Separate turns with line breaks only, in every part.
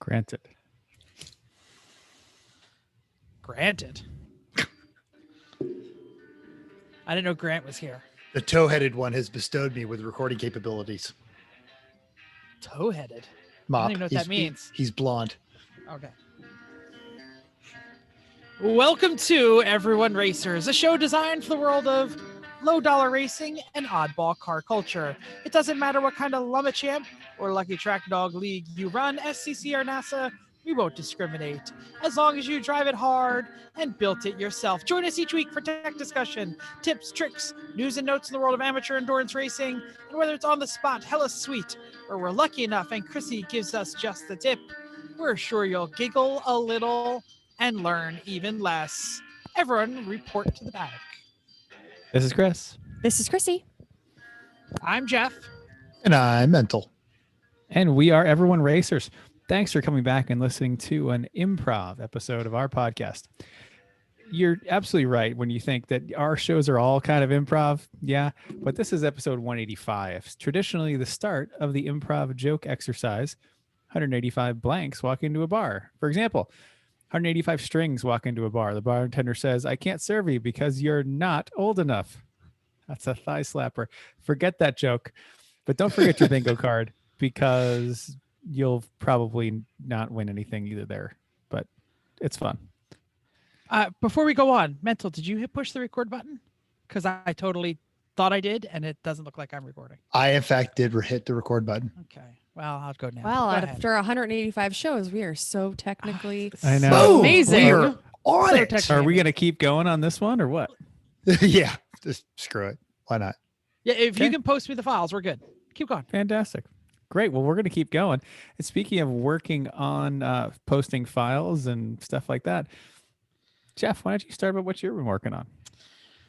Granted.
Granted. I didn't know Grant was here.
The toe-headed one has bestowed me with recording capabilities.
Toe-headed.
Mop.
I don't even know what that means.
He's blonde.
Okay. Welcome to Everyone Racers, a show designed for the world of low-dollar racing and oddball car culture. It doesn't matter what kind of Lumberchamp or Lucky Track Dog League you run, SCC or NASA, we won't discriminate, as long as you drive it hard and built it yourself. Join us each week for tech discussion, tips, tricks, news and notes in the world of amateur endurance racing, and whether it's on the spot, hella sweet, or we're lucky enough and Chrissy gives us just the tip, we're sure you'll giggle a little and learn even less. Everyone report to the paddock.
This is Chris.
This is Chrissy.
I'm Jeff.
And I'm mental.
And we are Everyone Racers. Thanks for coming back and listening to an improv episode of our podcast. You're absolutely right when you think that our shows are all kind of improv. Yeah, but this is episode 185. Traditionally the start of the improv joke exercise. 185 blanks walk into a bar. For example, 185 strings walk into a bar. The bartender says, "I can't serve you because you're not old enough." That's a thigh slapper. Forget that joke. But don't forget your bingo card because you'll probably not win anything either there. But it's fun.
Before we go on, Mental, did you push the record button? Because I totally thought I did, and it doesn't look like I'm recording.
I, in fact, did hit the record button.
Okay. Well, I'll go now.
Well,
Go ahead.
after 185 shows, we are so technically
I know.
amazing.
We're on
So
it.
technically
Are we going to keep going on this one or what?
Yeah, just screw it. Why not?
Yeah, if you
Okay.
can post me the files, we're good. Keep going.
Fantastic. Great. Well, we're going to keep going. And speaking of working on posting files and stuff like that, Jeff, why don't you start about what you've been working on?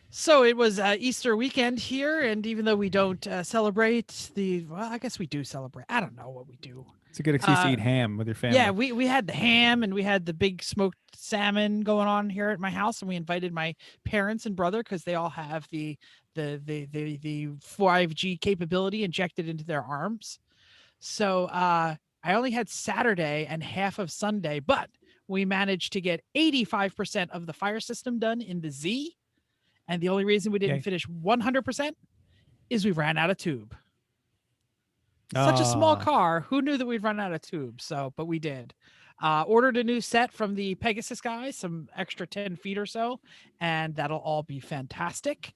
So it was Easter weekend here, and even though we don't celebrate well, I guess we do celebrate. I don't know what we do.
It's a good excuse to eat ham with your family.
Yeah, we had the ham and we had the big smoked salmon going on here at my house, and we invited my parents and brother because they all have the 5G capability injected into their arms. So I only had Saturday and half of Sunday, but we managed to get 85% of the fire system done in the Z. And the only reason we didn't
Yay.
finish 100% is we ran out of tube. Such a small
Aw.
car. Who knew that we'd run out of tube? But we did. Ordered a new set from the Pegasus guys, some extra 10 feet or so, and that'll all be fantastic.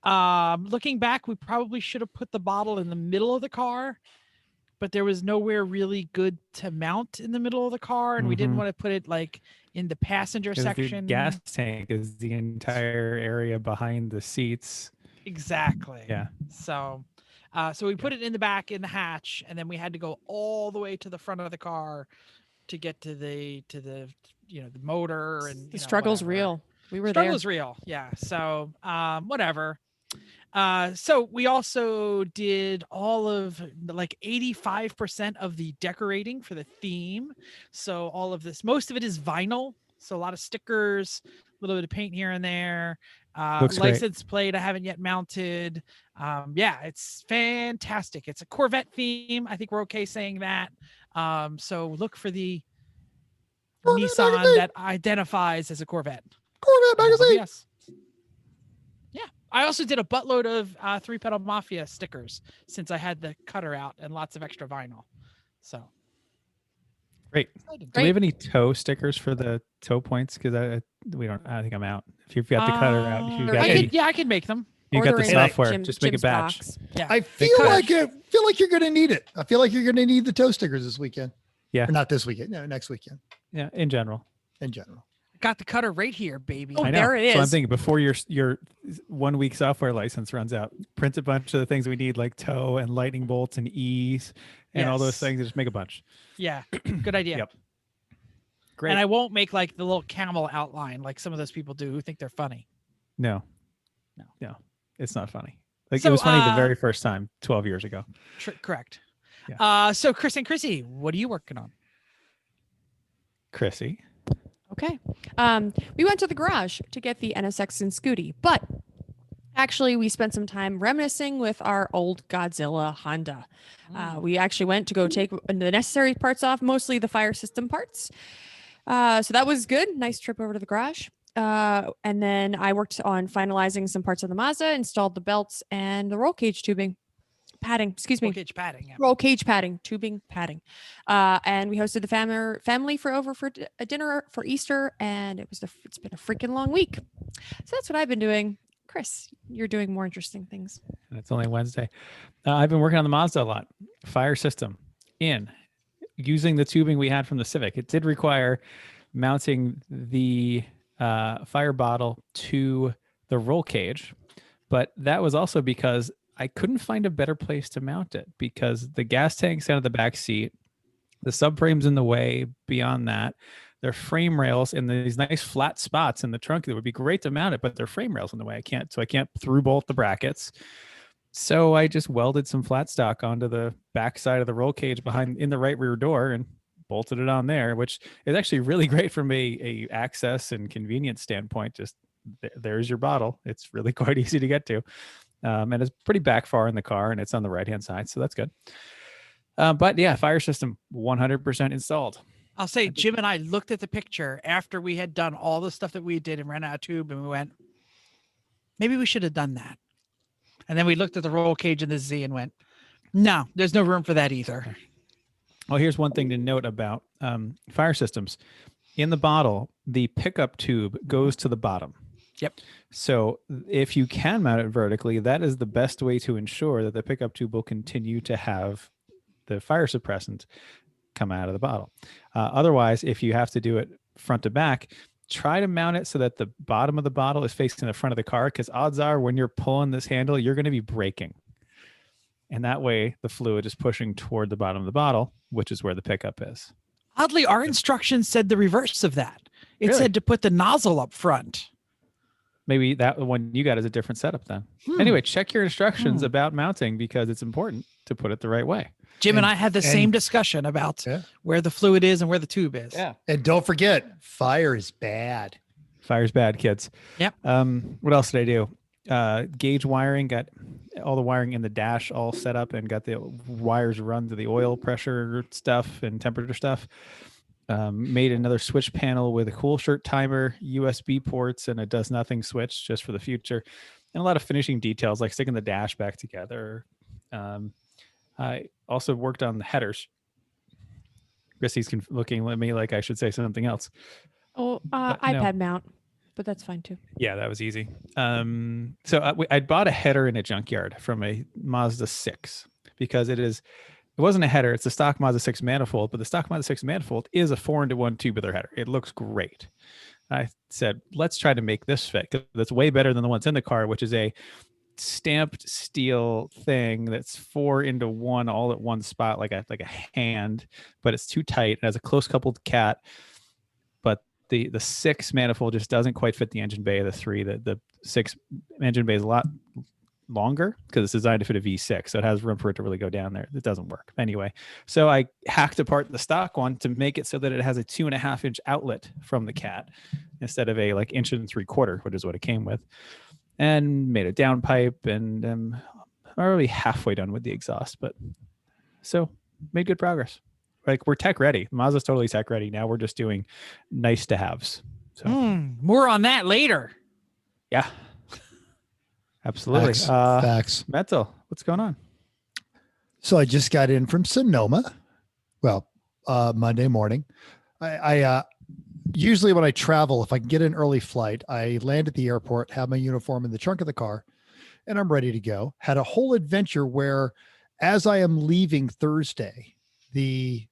Looking back, we probably should have put the bottle in the middle of the car, but there was nowhere really good to mount in the middle of the car, and we didn't
Mhm.
want to put it like in the passenger
'Cause the
section.
gas tank is the entire area behind the seats.
Exactly.
Yeah.
So we put it in the back in the hatch, and then we had to go all the way to the front of the car to get to the the motor, and
The struggle's
whatever.
real. We were
Struggle's real. Yeah. So whatever. So we also did all of like 85% of the decorating for the theme. So all of this, most of it is vinyl. So a lot of stickers, a little bit of paint here and there.
Looks great.
License plate I haven't yet mounted. Yeah, it's fantastic. It's a Corvette theme. I think we're okay saying that. So look for the
Corvette
Nissan
magazine.
that identifies as a Corvette.
Corvette magazine.
Yes. Yeah. I also did a buttload of 3-pedal Mafia stickers since I had the cutter out and lots of extra vinyl. So
Great.
exciting.
Do we have any toe stickers for the toe points? Because I think I'm out. If you've got the cutter out, if you've got
I could make them.
you got the
Ordering
software,
Jim-
just make a
Jim's
batch.
box.
Yeah.
I feel like you're going to need it. I feel like you're going to need the toe stickers this weekend.
Yeah.
Or not this weekend. No, next weekend
Yeah, in general.
in general.
Got the cutter right here, baby.
Oh,
I know.
there it
So I'm
is.
thinking before your 1 week software license runs out, print a bunch of the things we need, like toe and lightning bolts and E's and all those
Yes.
things. Just make a bunch.
Yeah. Good idea.
Yep. Great.
And I won't make like the little camel outline like some of those people do who think they're funny.
No,
No.
it's not funny. Like
So,
it was funny the very first time 12 years ago.
Correct.
Yeah.
So Chris and Chrissy, what are you working on?
Chrissy.
Okay. We went to the garage to get the NSX and Scooty, but Actually, we spent some time reminiscing with our old Godzilla Honda. We actually went to go take the necessary parts off, mostly the fire system parts. So that was good. Nice trip over to the garage. And then I worked on finalizing some parts of the Mazda, installed the belts and the roll cage tubing. Padding, excuse me.
Roll cage padding. Yeah.
Roll cage padding, tubing padding. And we hosted the family for over for a dinner for Easter, and it's been a freaking long week. So that's what I've been doing. Chris, you're doing more interesting things.
And it's only Wednesday. I've been working on the Mazda a lot. Fire system using the tubing we had from the Civic. It did require mounting the fire bottle to the roll cage, but that was also because I couldn't find a better place to mount it because the gas tank's out of the back seat, the subframe's in the way. Beyond that, their frame rails in these nice flat spots in the trunk that would be great to mount it, but their frame rails in the way. I can't through bolt the brackets. So I just welded some flat stock onto the back side of the roll cage in the right rear door and bolted it on there, which is actually really great from a access and convenience standpoint. Just there's your bottle. It's really quite easy to get to. And it's pretty back far in the car, and it's on the right-hand side, so that's good. But yeah, fire system 100% installed.
I'll say Jim and I looked at the picture after we had done all the stuff that we did and ran out of tube, and we went, maybe we should have done that. And then we looked at the roll cage and the Z and went, no, there's no room for that either.
Well, here's one thing to note about fire systems. In the bottle, the pickup tube goes to the bottom.
Yep.
So if you can mount it vertically, that is the best way to ensure that the pickup tube will continue to have the fire suppressant come out of the bottle. Otherwise, if you have to do it front to back, try to mount it so that the bottom of the bottle is facing the front of the car, because odds are when you're pulling this handle, you're going to be braking. And that way the fluid is pushing toward the bottom of the bottle, which is where the pickup is.
Oddly, our instructions said the reverse of that. It
Really?
said to put the nozzle up front.
Maybe that one you got is a different setup then. Anyway, check your instructions about mounting because it's important to put it the right way.
Jim and I had the same discussion about where the fluid is and where the tube is.
Yeah.
And don't forget, fire is bad.
Fire's bad, kids.
Yep.
What else did I do? Gauge wiring, got all the wiring in the dash all set up and got the wires run to the oil pressure stuff and temperature stuff. Made another switch panel with a cool shirt timer, USB ports, and a does nothing switch just for the future. And a lot of finishing details like sticking the dash back together. I also worked on the headers. Chrissy's looking at me like I should say something else.
Oh,
no.
iPad mount, but that's fine too.
Yeah, that was easy. So I bought a header in a junkyard from a Mazda 6 because it wasn't a header. It's a stock Mazda 6 manifold, but the stock Mazda 6 manifold is a 4-into-1 tubular header. It looks great. I said, let's try to make this fit because that's way better than the ones in the car, which is a stamped steel thing that's 4-into-1 all at one spot, like a hand, but it's too tight. It has a close coupled cat, but the 6 manifold just doesn't quite fit the engine bay of the 3. The 6 engine bay is a lot longer because it's designed to fit a V6, so it has room for it to really go down there. It doesn't work anyway. So I hacked apart the stock one to make it so that it has a 2.5-inch outlet from the cat instead of a 1 3/4, which is what it came with, and made a downpipe, and I'm already halfway done with the exhaust, but so made good progress. Like, we're tech ready. Mazda's totally tech ready. Now we're just doing nice to haves. So
More on that later.
yeah. Absolutely.
Facts.
Metal, what's going on?
So I just got in from Sonoma. Well, Monday morning. I usually when I travel, if I can get an early flight, I land at the airport, have my uniform in the trunk of the car, and I'm ready to go. Had a whole adventure where, as I am leaving Thursday, the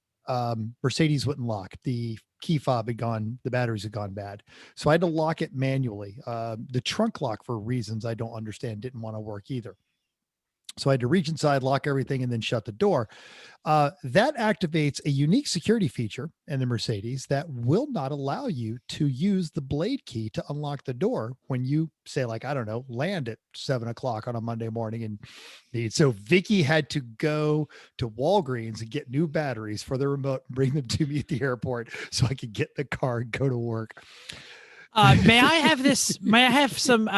Mercedes wouldn't lock. The key fob had gone, the batteries had gone bad. So I had to lock it manually. The trunk lock, for reasons I don't understand, didn't want to work either. So I had to reach inside, lock everything, and then shut the door. That activates a unique security feature in the Mercedes that will not allow you to use the blade key to unlock the door when you say, like, I don't know, land at 7:00 on a Monday morning. And so Vicky had to go to Walgreens and get new batteries for the remote and bring them to me at the airport so I could get in the car and go to work.
May I have this? May I have some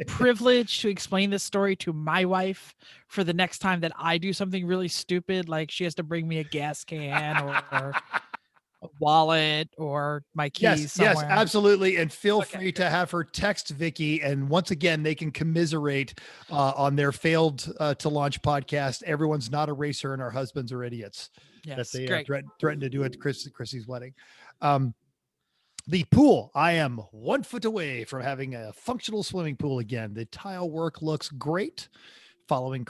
privilege to explain this story to my wife for the next time that I do something really stupid, like she has to bring me a gas can or a wallet or my keys somewhere?
Yes, absolutely. And feel
Okay,
free
great.
to have her text Vicky. And once again, they can commiserate on their failed to launch podcast. Everyone's not a racer and our husbands are idiots. That
Yes,
they
great.
threatened to do at Chrissy's wedding. The pool, I am 1 foot away from having a functional swimming pool again. The tile work looks great. Following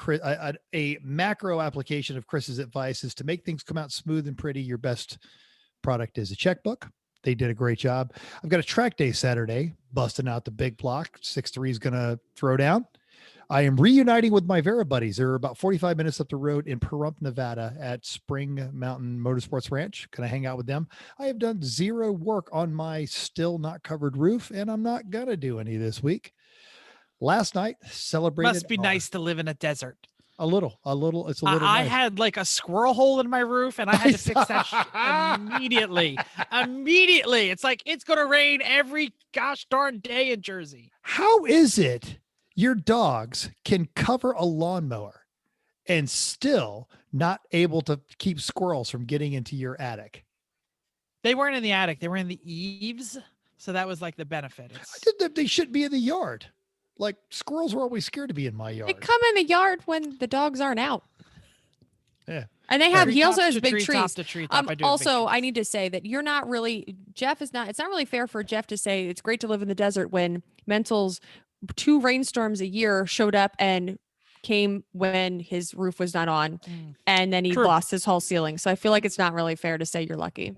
a macro application of Chris's advice is to make things come out smooth and pretty. Your best product is a checkbook. They did a great job. I've got a track day Saturday, busting out the big block. 6-3 is going to throw down. I am reuniting with my Vera buddies. They're about 45 minutes up the road in Pahrump, Nevada at Spring Mountain Motorsports Ranch. Going to hang out with them. I have done zero work on my still not covered roof, and I'm not going to do any this week. Last night, celebrated.
Must be nice to live in a desert.
A little. It's a little
I
nice.
had like a squirrel hole in my roof and I had to fix that shit immediately. Immediately. It's like, it's going to rain every gosh darn day in Jersey.
How is it your dogs can cover a lawnmower and still not able to keep squirrels from getting into your attic?
They weren't in the attic. They were in the eaves. So that was like the benefit.
They should be in the yard. Like squirrels were always scared to be in my
They
yard.
come in the yard when the dogs aren't out.
Yeah.
And they have,
Tree
he
top
also has
to
big
tree
trees.
top to tree top. I do have big
Also, I
trees.
need to say that you're not really, Jeff is not, it's not really fair for Jeff to say it's great to live in the desert when Mental's 2 rainstorms a year showed up and came when his roof was not on. And then he
True.
lost his whole ceiling. So I feel like it's not really fair to say you're lucky.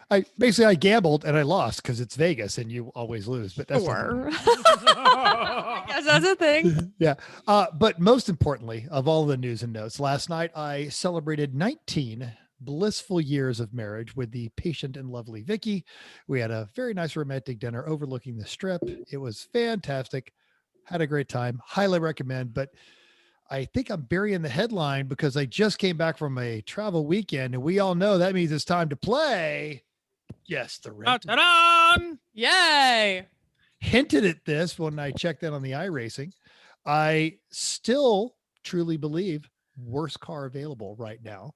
I gambled and I lost because it's Vegas and you always lose, but that's
Sure. I guess that's a thing.
yeah. But most importantly, of all the news and notes, last night I celebrated 19 blissful years of marriage with the patient and lovely Vicky. We had a very nice romantic dinner overlooking the strip. It was fantastic. Had a great time. Highly recommend. But I think I'm burying the headline because I just came back from a travel weekend and we all know that means it's time to play. Yes, the rental.
Ta-da!
Yay.
Hinted at this when I checked in on the iRacing. I still truly believe worst car available right now.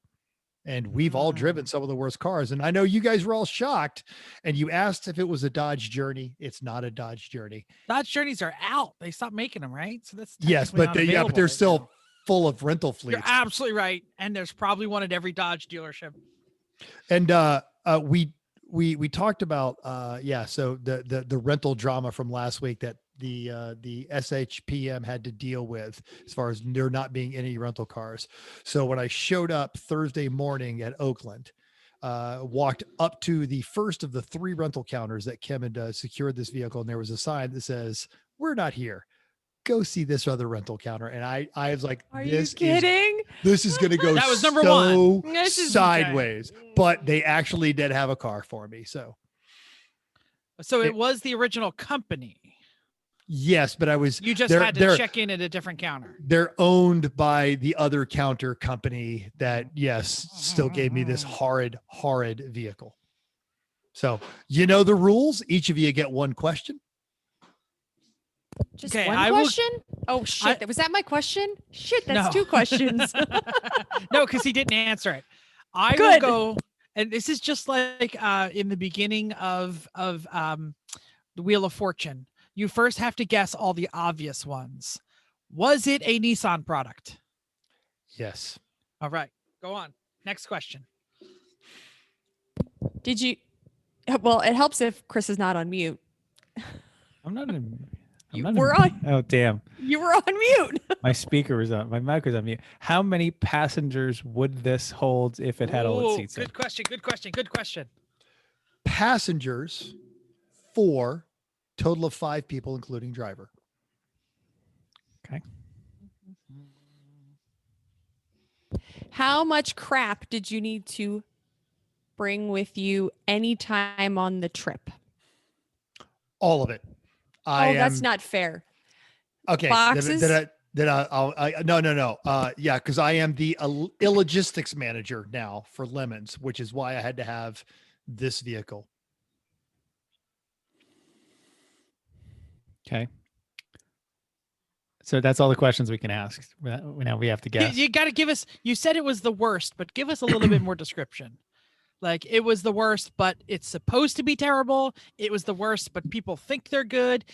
And we've all driven some of the worst cars. And I know you guys were all shocked and you asked if it was a Dodge Journey. It's not a Dodge Journey.
Dodge Journeys are out. They stopped making them, right? So that's
Yes,
technically
but
not
but
available
they're
right
still
now.
full of rental fleets.
You're absolutely right. And there's probably one at every Dodge dealership.
And we talked about so the rental drama from last week that the SHPM had to deal with as far as there not being any rental cars. So when I showed up Thursday morning at Oakland, walked up to the first of the 3 rental counters that Kim had secured this vehicle, and there was a sign that says, "We're not here. Go see this other rental counter." And I was like,
Are you kidding?
This is going to go
That was number
so
one.
This is
sideways, but they actually did have a car for me. So
It was the original company.
yes, but
You just had to check in at a different counter.
They're owned by the other counter company that, yes, still gave me this horrid vehicle. So, you know the rules. Each of you get one question.
Just
Okay,
one
I will-
question? Oh, shit. Was that my question? Shit, that's
No.
2 questions.
No, because he didn't answer it. I
Good.
will go, and this is just like in the beginning of the Wheel of Fortune. You first have to guess all the obvious ones. Was it a Nissan product?
Yes.
All right, go on. Next question.
Did you? Well, it helps if Chris is not on mute.
I'm not in.
We're on.
Oh, damn.
You were on mute.
My speaker was on. My mic was on mute. How many passengers would this hold if it had all its
Ooh,
seats in?
good question. Good question. Good question.
Passengers, 4, total of 5 people, including driver.
Okay.
How much crap did you need to bring with you anytime on the trip?
All of it.
That's not fair.
Okay.
Boxes?
No. Yeah, because I am the illogistics manager now for Lemons, which is why I had to have this vehicle.
Okay. So that's all the questions we can ask. Now we have to guess.
You got to give us. You said it was the worst, but give us a little bit more description. Like it was the worst, but it's supposed to be terrible. It was the worst, but people think they're good.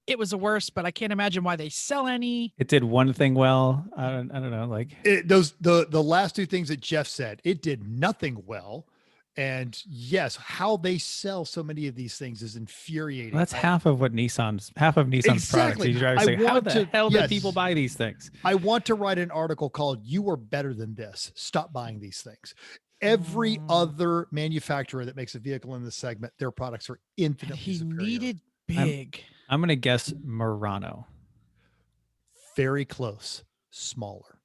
It was the worst, but I can't imagine why they sell any.
It did one thing well. I don't know. Like
The last two things that Jeff said, it did nothing well. And yes, how they sell so many of these things is infuriating.
that's half of Nissan's products.
Exactly.
You drive say, how
want
the
to-
hell
yes.
do people buy these things?
I want to write an article called "You Are Better Than This. Stop buying these things." Every other manufacturer that makes a vehicle in this segment, their products are
And
infinitely
he
superior.
needed big.
I'm gonna guess Murano.
Very close, smaller.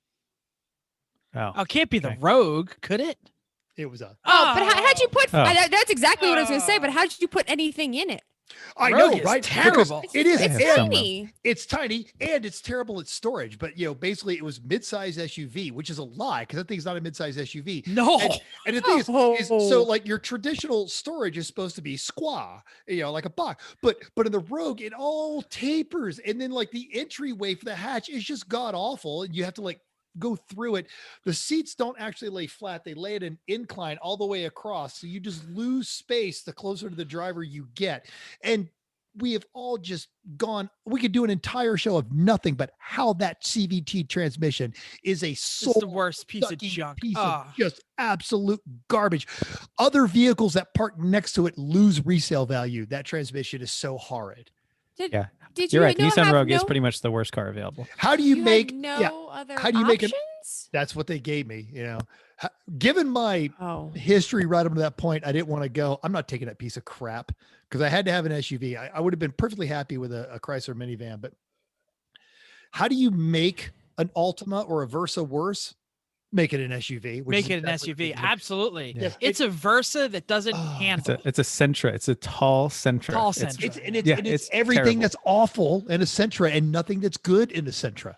Oh,
Oh, it can't be the
okay.
Rogue, could it?
It was a.
Oh, but how'd you put?
Oh.
That's exactly what I was going to say. But how'd you put anything in it?
I
Rogue
know,
is
right?
terrible.
Because it is.
It's
and
Tiny.
it's tiny and it's terrible at storage. But basically, it was mid-size SUV, which is a lie because that thing's not a mid-size SUV.
No.
And the thing is so
Oh.
like your traditional storage is supposed to be squaw, like a box. But in the Rogue, it all tapers, and then like the entryway for the hatch is just god awful, and you have to like go through it. The seats don't actually lay flat; they lay at an incline all the way across, so you just lose space the closer to the driver you get. And we have all just gone. We could do an entire show of nothing but how that CVT transmission is a
It's the worst piece of
sucking
junk.
piece
Ah.
of just absolute garbage. Other vehicles that park next to it lose resale value. That transmission is so horrid.
Did
You're
you
right.
know
Nissan
have
Rogue is
no-
pretty much the worst car available.
How do you
had
make
no other
how do you make it-
options?
That's what they gave me. Given my
Oh,
history right up to that point, I didn't want to go. I'm not taking that piece of crap because I had to have an SUV. I would have been perfectly happy with a Chrysler minivan. But how do you make an Altima or a Versa worse? Make it an SUV. which
Make
is
it an
exactly what
SUV.
they did.
Absolutely.
Yeah.
It's a Versa that doesn't
Oh.
handle.
It's a Sentra. It's a tall Sentra.
Tall
It's-
Sentra.
It's
it's
everything
terrible.
that's awful in a Sentra and nothing that's good in a Sentra.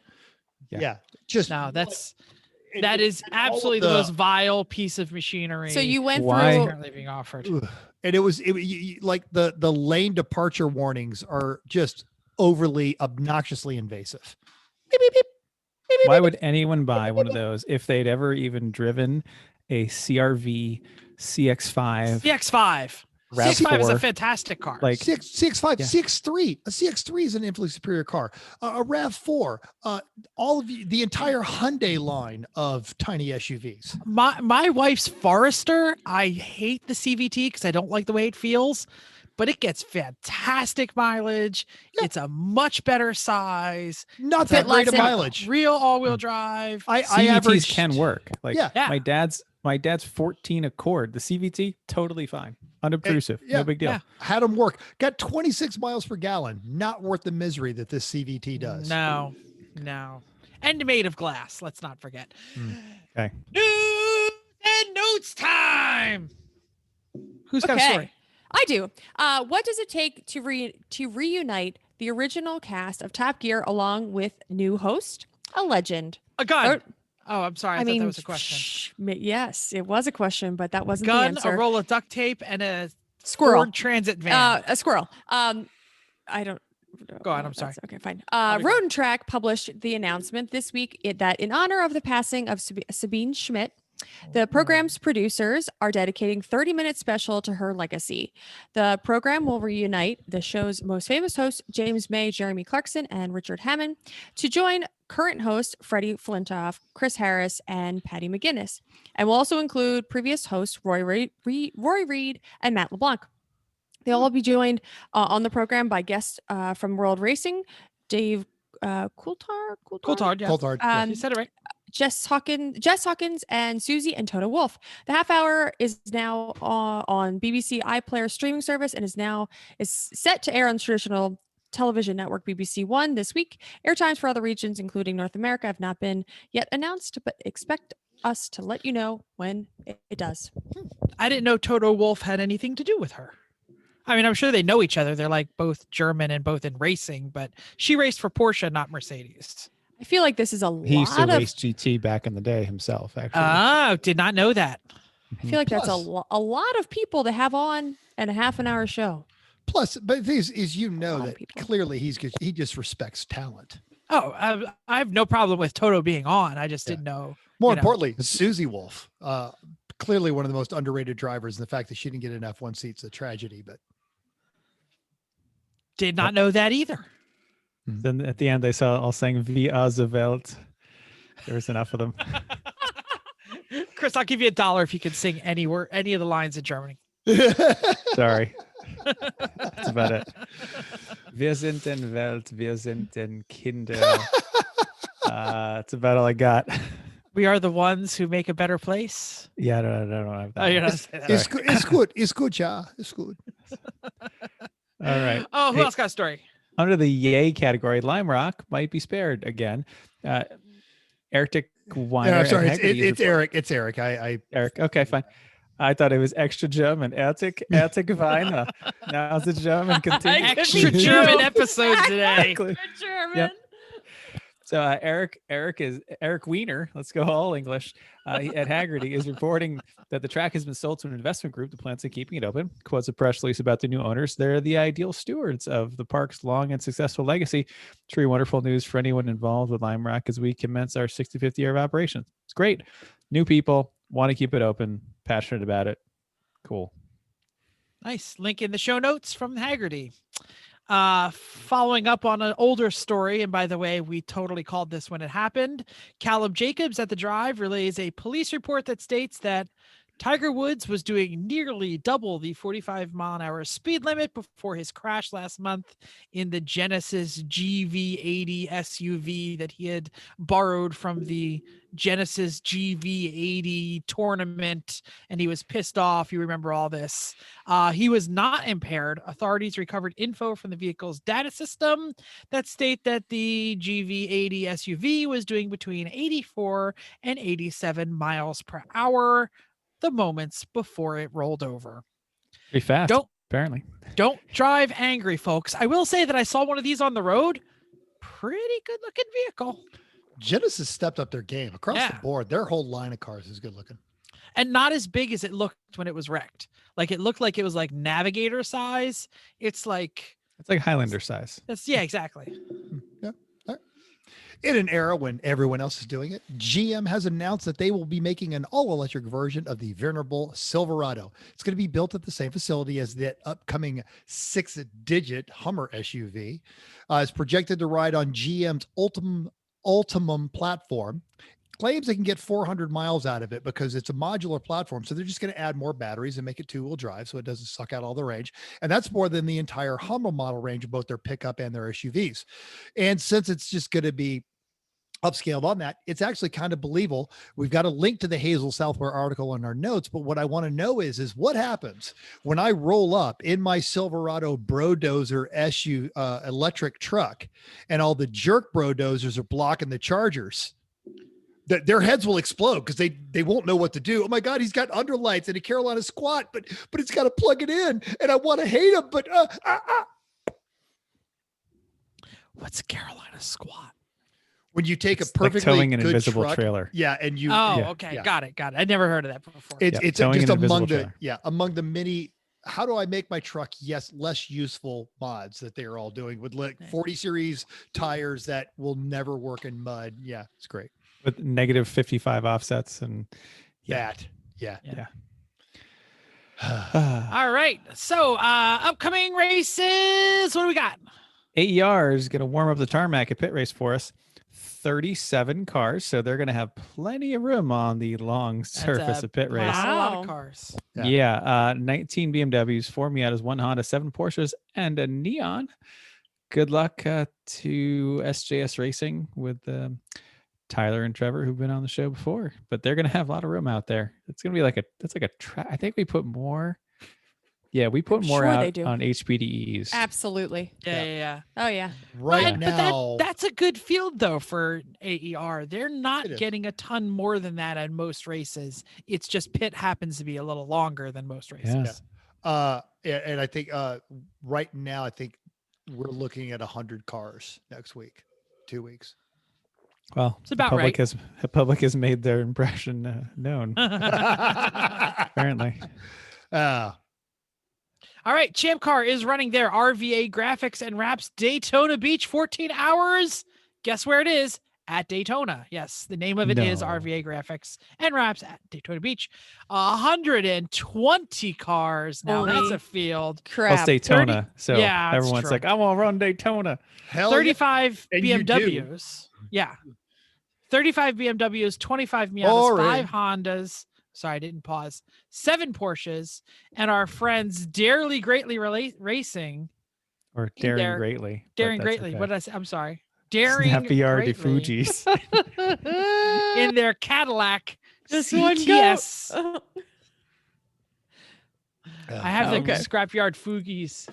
Yeah.
Just
No, that
and
is
all of
absolutely the most vile piece of machinery.
so you went
Why-
through.
currently being offered.
Ugh. And it was like the lane departure warnings are just overly obnoxiously invasive. Beep, beep, beep. Beep, beep,
Why
beep.
would anyone buy one of those if they'd ever even driven a CRV CX5
CX5. CX5 is a fantastic car.
Like
CX5,
Yeah.
CX3. A CX3 is an infinitely superior car. A RAV4. All of the entire Hyundai line of tiny SUVs.
my wife's Forester, I hate the CVT because I don't like the way it feels, but it gets fantastic mileage.
Yeah.
It's a much better size.
Not
It's
that
a
great of
less-
mileage.
Real all-wheel drive.
I
CVTs
averaged
can work. Like
Yeah.
Yeah.
my dad's 14 Accord. The CVT totally fine, unobtrusive,
yeah,
no big deal.
yeah.
had them work. Got 26 miles per gallon. Not worth the misery that this CVT does.
No. And made of glass, let's not forget.
Okay.
News and notes time. Who's got a
Okay.
story?
I do. What does it take to reunite the original cast of Top Gear along with new host, a legend?
A gun.
Or-
Oh, I'm sorry. I thought that was a question.
Yes, it was a question, but that wasn't the
Gun,
answer.
a roll of duct tape, and a
Squirrel.
Ford Transit van.
A squirrel. I don't.
Go on,
oh,
I'm sorry.
that's- Okay, fine.
be
Road and Track published the announcement this week that in honor of the passing of Sabine Schmidt, the program's producers are dedicating 30-minute special to her legacy. The program will reunite the show's most famous hosts, James May, Jeremy Clarkson, and Richard Hammond, to join current host Freddie Flintoff, Chris Harris, and Patty McGinnis, and will also include previous hosts Roy Reed and Matt LeBlanc. They'll all be joined on the program by guests from World Racing, Dave Coulthard,
Coulthard, yeah.
Coulthard, yeah.
You said it right.
Jess Hawkins, and Susie and Toto Wolff. The half hour is now on BBC iPlayer streaming service and is set to air on traditional television network BBC One this week. Airtimes for other regions, including North America, have not been yet announced, but expect us to let you know when it does.
I didn't know Toto Wolff had anything to do with her. I mean, I'm sure they know each other. They're like both German and both in racing, but she raced for Porsche, not Mercedes.
I feel like this is a
He used to
lot of.
race GT back in the day himself, actually.
Oh, did not know that.
I feel like that's
Plus-
a lot of people to have on and a half an hour show.
Plus, but the thing is you
A
know
lot of
that
people.
clearly he just respects talent.
Oh, I have no problem with Toto being on. I just
Yeah.
didn't know.
More
you know.
importantly, Susie Wolf, clearly one of the most underrated drivers. And the fact that she didn't get an F1 seat's a tragedy, but
Did not know that either.
Then at the end, they all sang "Wie the Welt." There was enough of them.
Chris, I'll give you $1 if you can sing any of the lines in Germany.
Sorry. That's about it. Wir sind den Welt, wir sind den Kinder. That's about all I got.
We are the ones who make a better place.
Yeah, I don't have that.
Oh, you're
one.
not saying that.
it's good. It's good, yeah. It's good.
All right.
Oh, who
Hey,
else got a story?
Under the yay category, Lime Rock might be spared again. Arctic Winer.
Yeah, I'm
at
sorry.
Haggerty
It's
is
Eric. It's Eric. I
Eric. Okay, fine. I thought it was extra German. Arctic Weiner. Now it's a German continues.
Extra German episode today.
Exactly.
Good German.
Yep. So Eric Weiner, let's go all English, at Haggerty is reporting that the track has been sold to an investment group that plans on keeping it open. Quotes a press release about the new owners. They're the ideal stewards of the park's long and successful legacy. It's really wonderful news for anyone involved with Lime Rock as we commence our 65th year of operations. It's great. New people want to keep it open, passionate about it. Cool.
Nice. Link in the show notes from Haggerty. Following up on an older story, and by the way, we totally called this when it happened. Caleb Jacobs at the Drive relays a police report that states that Tiger Woods was doing nearly double the 45-mile-an-hour speed limit before his crash last month in the Genesis GV80 SUV that he had borrowed from the Genesis GV80 tournament, and he was pissed off. You remember all this. He was not impaired. Authorities recovered info from the vehicle's data system that state that the GV80 SUV was doing between 84 and 87 miles per hour the moments before it rolled over.
Pretty fast, apparently.
Don't drive angry, folks. I will say that I saw one of these on the road. Pretty good looking vehicle.
Genesis stepped up their game across the
Yeah.
board. Their whole line of cars is good looking.
And not as big as it looked when it was wrecked. Like it looked like it was like Navigator size. It's like
Highlander size.
yeah, exactly.
Yeah. All right. In an era when everyone else is doing it, GM has announced that they will be making an all-electric version of the venerable Silverado. It's going to be built at the same facility as the upcoming 6-digit Hummer SUV. It's projected to ride on GM's Ultimum platform. Claims they can get 400 miles out of it because it's a modular platform. So they're just going to add more batteries and make it two-wheel drive so it doesn't suck out all the range. And that's more than the entire Hummer model range of both their pickup and their SUVs. And since it's just going to be upscaled on that, it's actually kind of believable. We've got a link to the Hazel Southware article in our notes, but what I want to know is what happens when I roll up in my Silverado Brodozer SU electric truck and all the jerk Brodozers are blocking the chargers. Their heads will explode because they won't know what to do. Oh my God, he's got underlights and a Carolina Squat, but it's got to plug it in, and I want to hate him, but
What's Carolina Squat?
when you take
It's
a perfectly
like towing an
good
invisible
truck,
trailer.
yeah, and you,
Oh,
yeah,
okay.
yeah.
Got it. I never heard of that before.
it's
towing
just
an invisible
among the
trailer.
among the many. How do I make my truck less useful mods that they are all doing with like 40 series tires that will never work in mud? Yeah, it's great.
With negative 55 offsets and
That, yeah.
All right. So upcoming races. What do we got?
AER is going to warm up the tarmac at pit race for us. 37 cars, so they're going to have plenty of room on the long surface of pit race.
Not a lot
Wow.
of cars.
Yeah.
19 BMWs, 4 Miatas, 1 Honda, 7 Porsches, and a Neon. Good luck to SJS Racing with Tyler and Trevor, who've been on the show before. But they're going to have a lot of room out there. It's going to be that's like a track. I think we put more. Yeah, we put
I'm
more
sure they
out
do.
on HPDEs.
Absolutely.
Yeah.
Oh yeah.
Right
But
now,
that's a good field though for AER. They're not
It is.
getting a ton more than that at most races. It's just pit happens to be a little longer than most races.
Yeah.
and I think right now, I think we're looking at 100 cars next week, 2 weeks.
Well,
It's about
the public has made their impression known. Apparently.
All All right, Champ Car is running their RVA graphics and wraps Daytona Beach 14 hours. Guess where it is? At Daytona. Yes, the name of it is
No.
RVA graphics and wraps at Daytona Beach. 120 cars. Now that's
Holy
a field.
Plus
Crap.
Daytona. So
yeah, it's
everyone's
true.
like, I want to run Daytona.
Hell
35
And you do.
BMWs. Yeah. 35 BMWs, 25 Miatas,
Boring.
5 Hondas. Sorry, I didn't pause. 7 Porsches, and our friends Darely Greatly Racing.
Or
In
Daring
there.
Greatly. but
Daring
that's
Greatly.
okay.
What did I say? I'm sorry. Daring
Snappy Arty
Greatly
Fuji's.
in their Cadillac
This one
CTS.
go.
I have the
Okay.
Scrapyard Fugies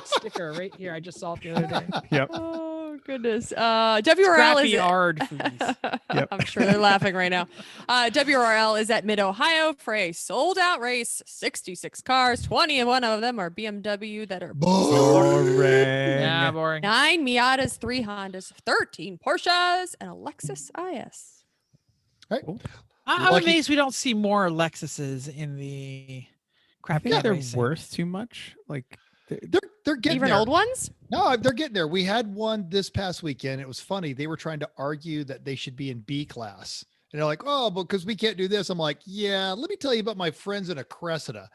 sticker right here. I just saw it the other day.
Yep.
Oh goodness. WRL is
Scrapyard Fugies.
Yep.
I'm sure they're laughing right now. WRL is at Mid Ohio for a sold out race. 66 cars, 21 of them are BMW that are
Boring.
Yeah, boring.
9 Miatas, 3 Hondas, 13 Porsches, and a Lexus IS.
I'm
Lucky-
amazed we don't see more Lexuses in the
I
crap
think they're
racing.
worth too much. Like,
They're getting
Even
there.
old ones?
No, they're getting there. We had one this past weekend. It was funny. They were trying to argue that they should be in B class. And they're like, oh, because we can't do this. I'm like, yeah, let me tell you about my friends in a Cressida.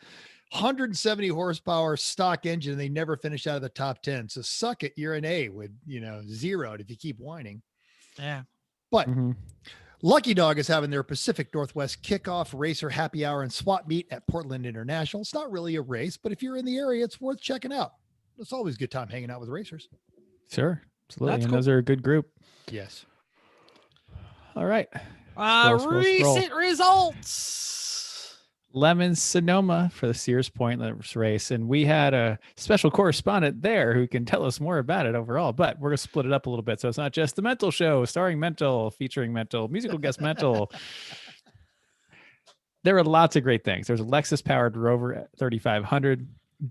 170 horsepower stock engine, and they never finished out of the top 10. So suck it. You're an A with, zeroed if you keep whining.
Yeah.
But
mhm.
Lucky Dog is having their Pacific Northwest kickoff racer happy hour and swap meet at Portland International. It's not really a race, but if you're in the area, it's worth checking out. It's always a good time hanging out with racers.
Sure. Absolutely.
That's
And
cool.
those are a good group.
Yes.
All right. Scroll, scroll, scroll.
Recent results.
Lemons Sonoma for the Sears Pointless race. And we had a special correspondent there who can tell us more about it overall, but we're going to split it up a little bit. So it's not just the Mental Show, starring Mental, featuring Mental, musical guest Mental. There were lots of great things. There's a Lexus powered Rover 3500,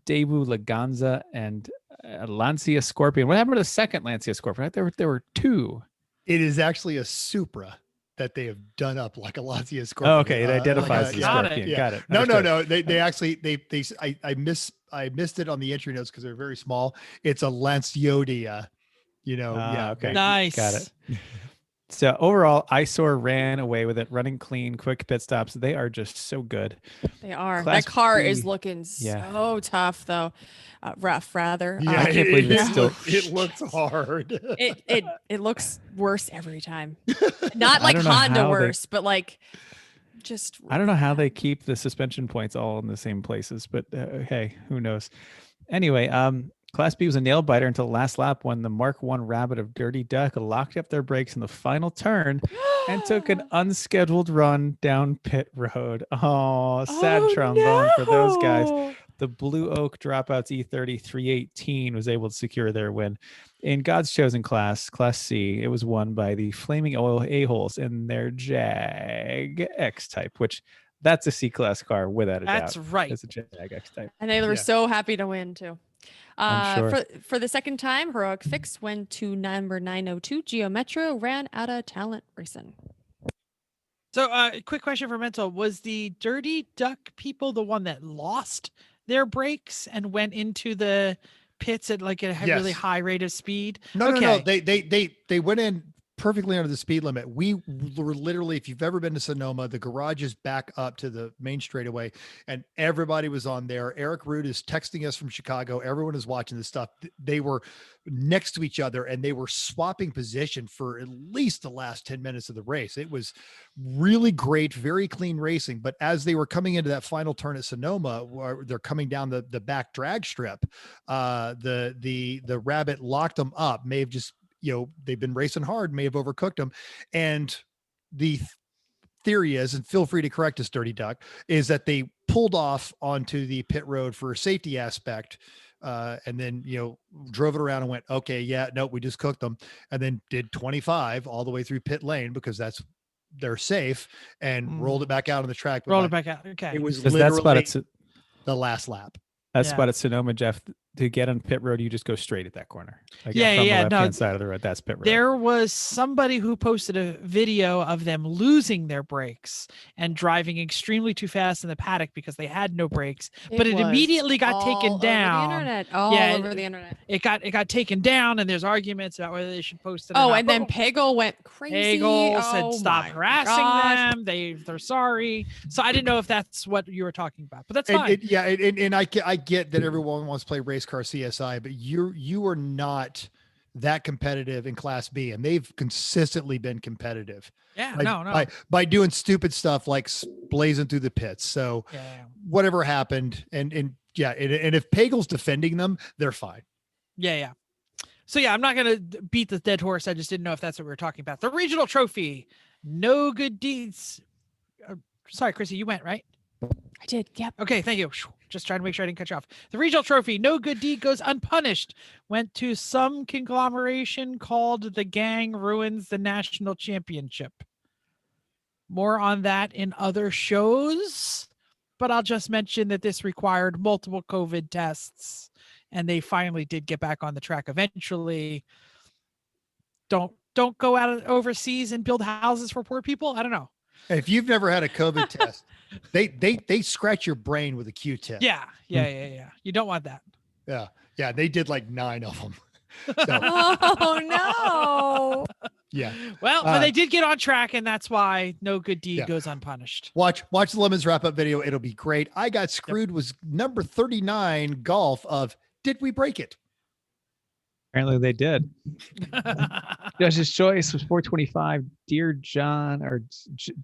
Daewoo Laganza, and a Lancia Scorpion. What happened to the second Lancia Scorpion? There were 2.
It is actually a Supra that they have done up like a Lancia Scorpion.
Oh, okay. It identifies the
Got it.
Scorpion.
Yeah.
Got it.
No.
Understood.
They actually I missed it on the entry notes because they're very small. It's a Lanciodia,
Ah, okay.
Nice.
Got it. So overall, Eyesore ran away with it, running clean, quick pit stops. They are just so good.
They are.
Class
that car
B.
is looking
Yeah.
so tough, though. Rough, rather.
Yeah,
I can't believe it's still-
it looks hard.
It looks worse every time. Not
I
like
don't know
Honda
how they-
worse, but like just.
I don't know how they keep the suspension points all in the same places, but hey, who knows? Anyway, Class B was a nail biter until the last lap when the Mark I Rabbit of Dirty Duck locked up their brakes in the final turn and took an unscheduled run down pit road. Oh, sad trombone for those guys.
no.
The Blue Oak Dropouts E30 318 was able to secure their win. In God's chosen class, Class C, it was won by the Flaming Oil A-Holes in their Jag X-Type, which that's a C-Class car without a
That's
doubt.
right.
It's a Jag X-Type.
And they were
Yeah.
so happy to win too.
I'm sure.
For the second time, Heroic Fix went to number 902. Geo Metro ran out of talent racing.
So, quick question for Mental. Was the Dirty Duck people the one that lost their brakes and went into the pits at like a really
Yes.
high rate of speed?
No.
Okay.
They went in perfectly under the speed limit. We were literally, if you've ever been to Sonoma, the garage is back up to the main straightaway, and everybody was on there. Eric Root is texting us from Chicago. Everyone is watching this stuff. They were next to each other and they were swapping position for at least the last 10 minutes of the race. It was really great, very clean racing. But as they were coming into that final turn at Sonoma, where they're coming down the back drag strip, the Rabbit locked them up, may have just, they've been racing hard, may have overcooked them. And the theory is, and feel free to correct us, Dirty Duck, is that they pulled off onto the pit road for a safety aspect. And then, drove it around and went, okay, yeah, no, we just cooked them. And then did 25 all the way through pit lane because they're safe, and rolled it back out on the track.
Roll it back out. Okay.
It was
Because that spot
literally
at
the last lap.
that
Yeah.
spot at Sonoma, Jeff, to get on pit road, you just go straight at that corner. Like
Yeah,
from
yeah,
the
no,
left-hand side of the road, that's pit road.
There was somebody who posted a video of them losing their brakes and driving extremely too fast in the paddock because they had no brakes. But it
was
immediately got taken
all
down.
Over the internet. All
Yeah,
over the internet.
It got taken down, and there's arguments about whether they should post it.
Oh,
or not.
and then Pagel went crazy.
Pagel said
Oh
stop
my
harassing
gosh.
them. They're sorry. So I didn't know if that's what you were talking about, but that's fine.
And I get that everyone wants to play race car CSI, but you are not that competitive in Class B, and they've consistently been competitive.
Yeah,
by doing stupid stuff like blazing through the pits. So
yeah.
whatever happened, and if Pagel's defending them, they're fine.
Yeah. So yeah, I'm not gonna beat the dead horse. I just didn't know if that's what we were talking about. The regional trophy, no good deeds. Sorry, Chrissy, you went right.
I did. Yep.
Okay, thank you. Just trying to make sure I didn't cut you off. The regional trophy, no good deed goes unpunished, went to some conglomeration called the Gang Ruins the National Championship. More on that in other shows, but I'll just mention that this required multiple COVID tests, and they finally did get back on the track eventually. Don't go out overseas and build houses for poor people. I don't know.
If you've never had a COVID test, they scratch your brain with a Q-tip.
Yeah. You don't want that.
Yeah. They did like 9 of them.
Oh no.
Yeah.
Well, but they did get on track, and that's why no good deed goes unpunished.
Watch the Lemons wrap-up video. It'll be great. I Got Screwed was number 39 golf of Did We Break It?
Apparently they did. Judge's choice was 425. Dear John or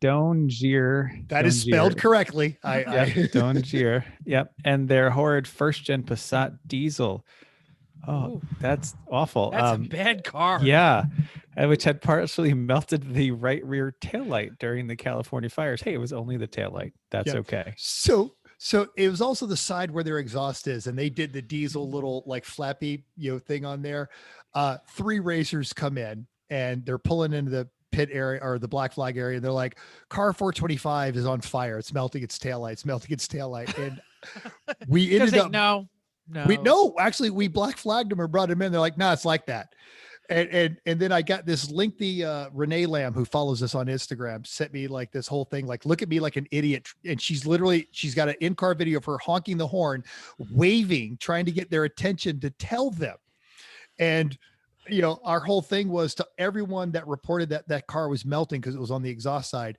Dongier.
That is spelled correctly.
Dongier. Yep. And their horrid first-gen Passat diesel. Oh, that's awful.
That's a bad car.
Yeah. Which had partially melted the right rear taillight during the California fires. Hey, it was only the taillight. That's okay.
So it was also the side where their exhaust is, and they did the diesel little like flappy, thing on there. 3 racers come in and they're pulling into the pit area or the black flag area. They're like, car 425 is on fire. It's melting its taillight. And we ended up, actually we black flagged them or brought them in. They're like, no, it's like that. And then I got this lengthy Renee Lamb, who follows us on Instagram, sent me like this whole thing, like, look at me like an idiot. And she's got an in-car video of her honking the horn, waving, trying to get their attention to tell them. And, our whole thing was to everyone that reported that car was melting because it was on the exhaust side.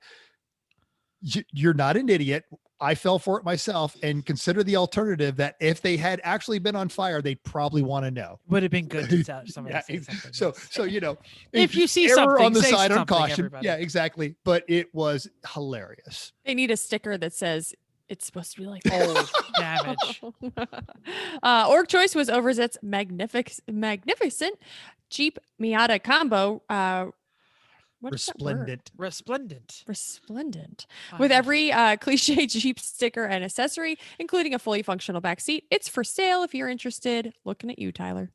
You're not an idiot. I fell for it myself, and consider the alternative that if they had actually been on fire, they'd probably want to know.
Would have been good to tell somebody.
So
if you see
error
something
on the side on caution,
everybody.
yeah, exactly. But it was hilarious.
They need a sticker that says it's supposed to be like
old damage.
Org choice was Overzet's magnificent Jeep Miata combo.
Resplendent.
With every cliche Jeep sticker and accessory, including a fully functional back seat. It's for sale if you're interested. Looking at you, Tyler.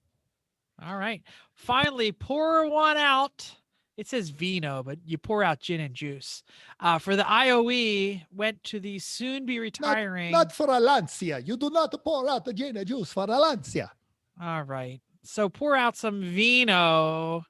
All right. Finally, pour one out. It says vino, but you pour out gin and juice. For the IOE, went to the soon-be retiring.
Not for a Lancia. You do not pour out the gin and juice for a Lancia.
All right. So pour out some vino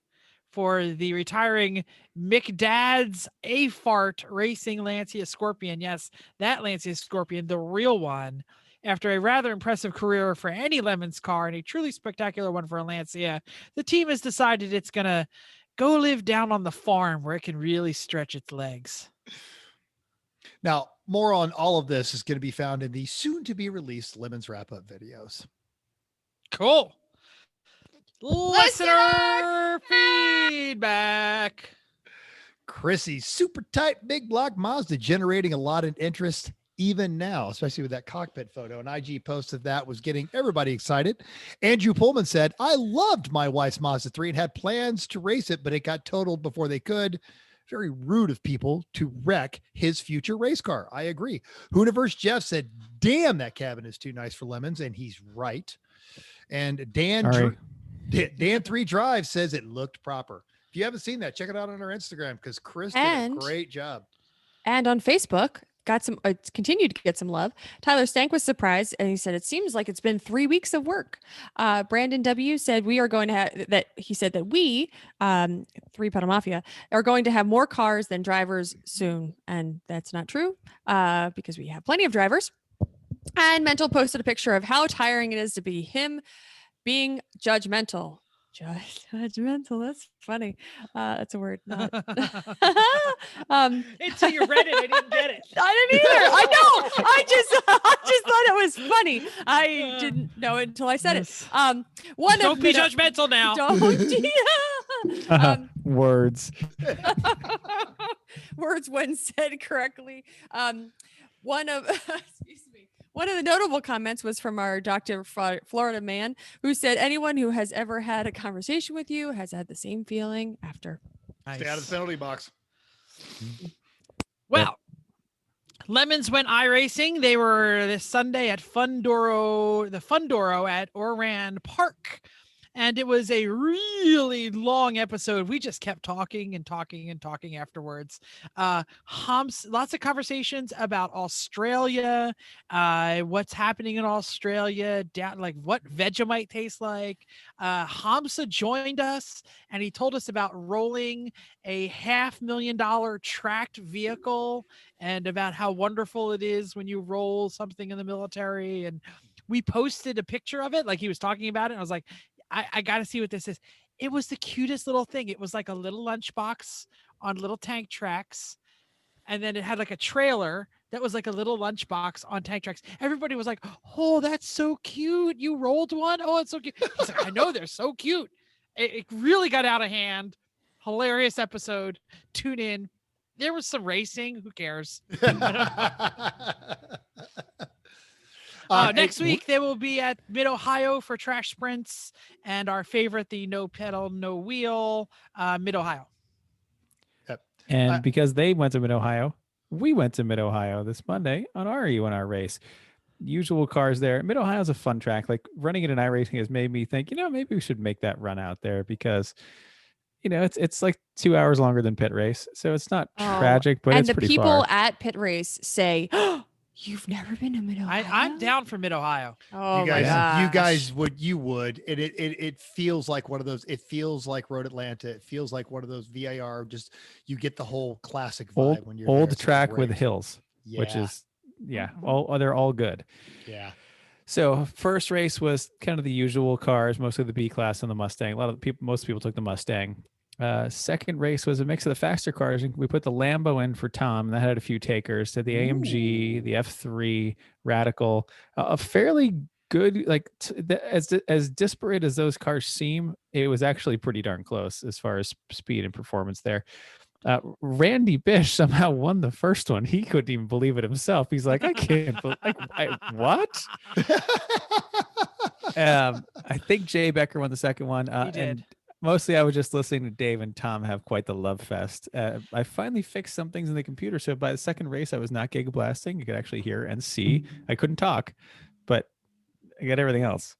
for the retiring McDad's A-Fart Racing Lancia Scorpion. Yes, that Lancia Scorpion, the real one. After a rather impressive career for any Lemons car and a truly spectacular one for a Lancia, the team has decided it's going to go live down on the farm where it can really stretch its legs.
Now, more on all of this is going to be found in the soon-to-be-released Lemons wrap-up videos.
Cool. Listener feedback.
Chrissy's super tight big block Mazda generating a lot of interest even now, especially with that cockpit photo. An IG post of that was getting everybody excited. Andrew Pullman said, I loved my wife's Mazda 3 and had plans to race it, but it got totaled before they could. Very rude of people to wreck his future race car. I agree. Hooniverse Jeff said, damn, that cabin is too nice for Lemons. And he's right. And Dan 3 Drive says it looked proper. If you haven't seen that, check it out on our Instagram because Chris did a great job.
And on Facebook, got some, continued to get some love. Tyler Stank was surprised, and he said, "It seems like it's been 3 weeks of work." Brandon W said, "We are going to have that." He said that we, Three Pedal Mafia, are going to have more cars than drivers soon, and that's not true because we have plenty of drivers. And Mental posted a picture of how tiring it is to be him being judgmental. Judgmental. That's funny. That's a word. Not.
Until you read it, I didn't get it.
I didn't either. I know. I just thought it was funny. I didn't know it until I said it.
Don't be judgmental now.
Words.
Words when said correctly. One of the notable comments was from our Dr. Florida man, who said, "Anyone who has ever had a conversation with you has had the same feeling after."
Nice. Stay out of the penalty box.
Well, Lemons went iRacing. They were this Sunday at the Fundoro at Oran Park. And it was a really long episode. We just kept talking and talking and talking afterwards. Lots of conversations about Australia, what's happening in Australia, like what Vegemite tastes like. Hamza joined us, and he told us about rolling a $500,000 tracked vehicle and about how wonderful it is when you roll something in the military. And we posted a picture of it, like he was talking about it. And I was like, I got to see what this is. It was the cutest little thing. It was like a little lunchbox on little tank tracks. And then it had like a trailer that was like a little lunchbox on tank tracks. Everybody was like, "Oh, that's so cute. You rolled one? Oh, it's so cute." He's like, "I know, they're so cute." It really got out of hand. Hilarious episode. Tune in. There was some racing. Who cares? Next week, they will be at Mid-Ohio for trash sprints, and our favorite, the no pedal, no wheel, Mid-Ohio.
Yep.
And because they went to Mid-Ohio, we went to Mid-Ohio this Monday on our E1R race. Usual cars there. Mid-Ohio is a fun track. Like running it in iRacing has made me think, maybe we should make that run out there because, it's like 2 hours longer than pit race. So it's not tragic, but it's pretty far.
And the people at pit race say, "You've never been to Mid-Ohio?"
I'm down for Mid-Ohio.
Oh,
you guys,
my
you guys would. And it feels like one of those. It feels like Road Atlanta. It feels like one of those VAR. Just you get the whole classic vibe when you're
old
there.
track with hills, which is they're all good.
Yeah.
So first race was kind of the usual cars, mostly the B class and the Mustang. Most people took the Mustang. Second race was a mix of the faster cars. We put the Lambo in for Tom, and that had a few takers. So the AMG, the F3, Radical, a fairly good, like as disparate as those cars seem, it was actually pretty darn close as far as speed and performance there. Randy Bish somehow won the first one. He couldn't even believe it himself. He's like, "I can't believe what?" I think Jay Becker won the second one.
He did.
And mostly I was just listening to Dave and Tom have quite the love fest. I finally fixed some things in the computer. So by the second race, I was not giga blasting. You could actually hear and see. I couldn't talk, but I got everything else.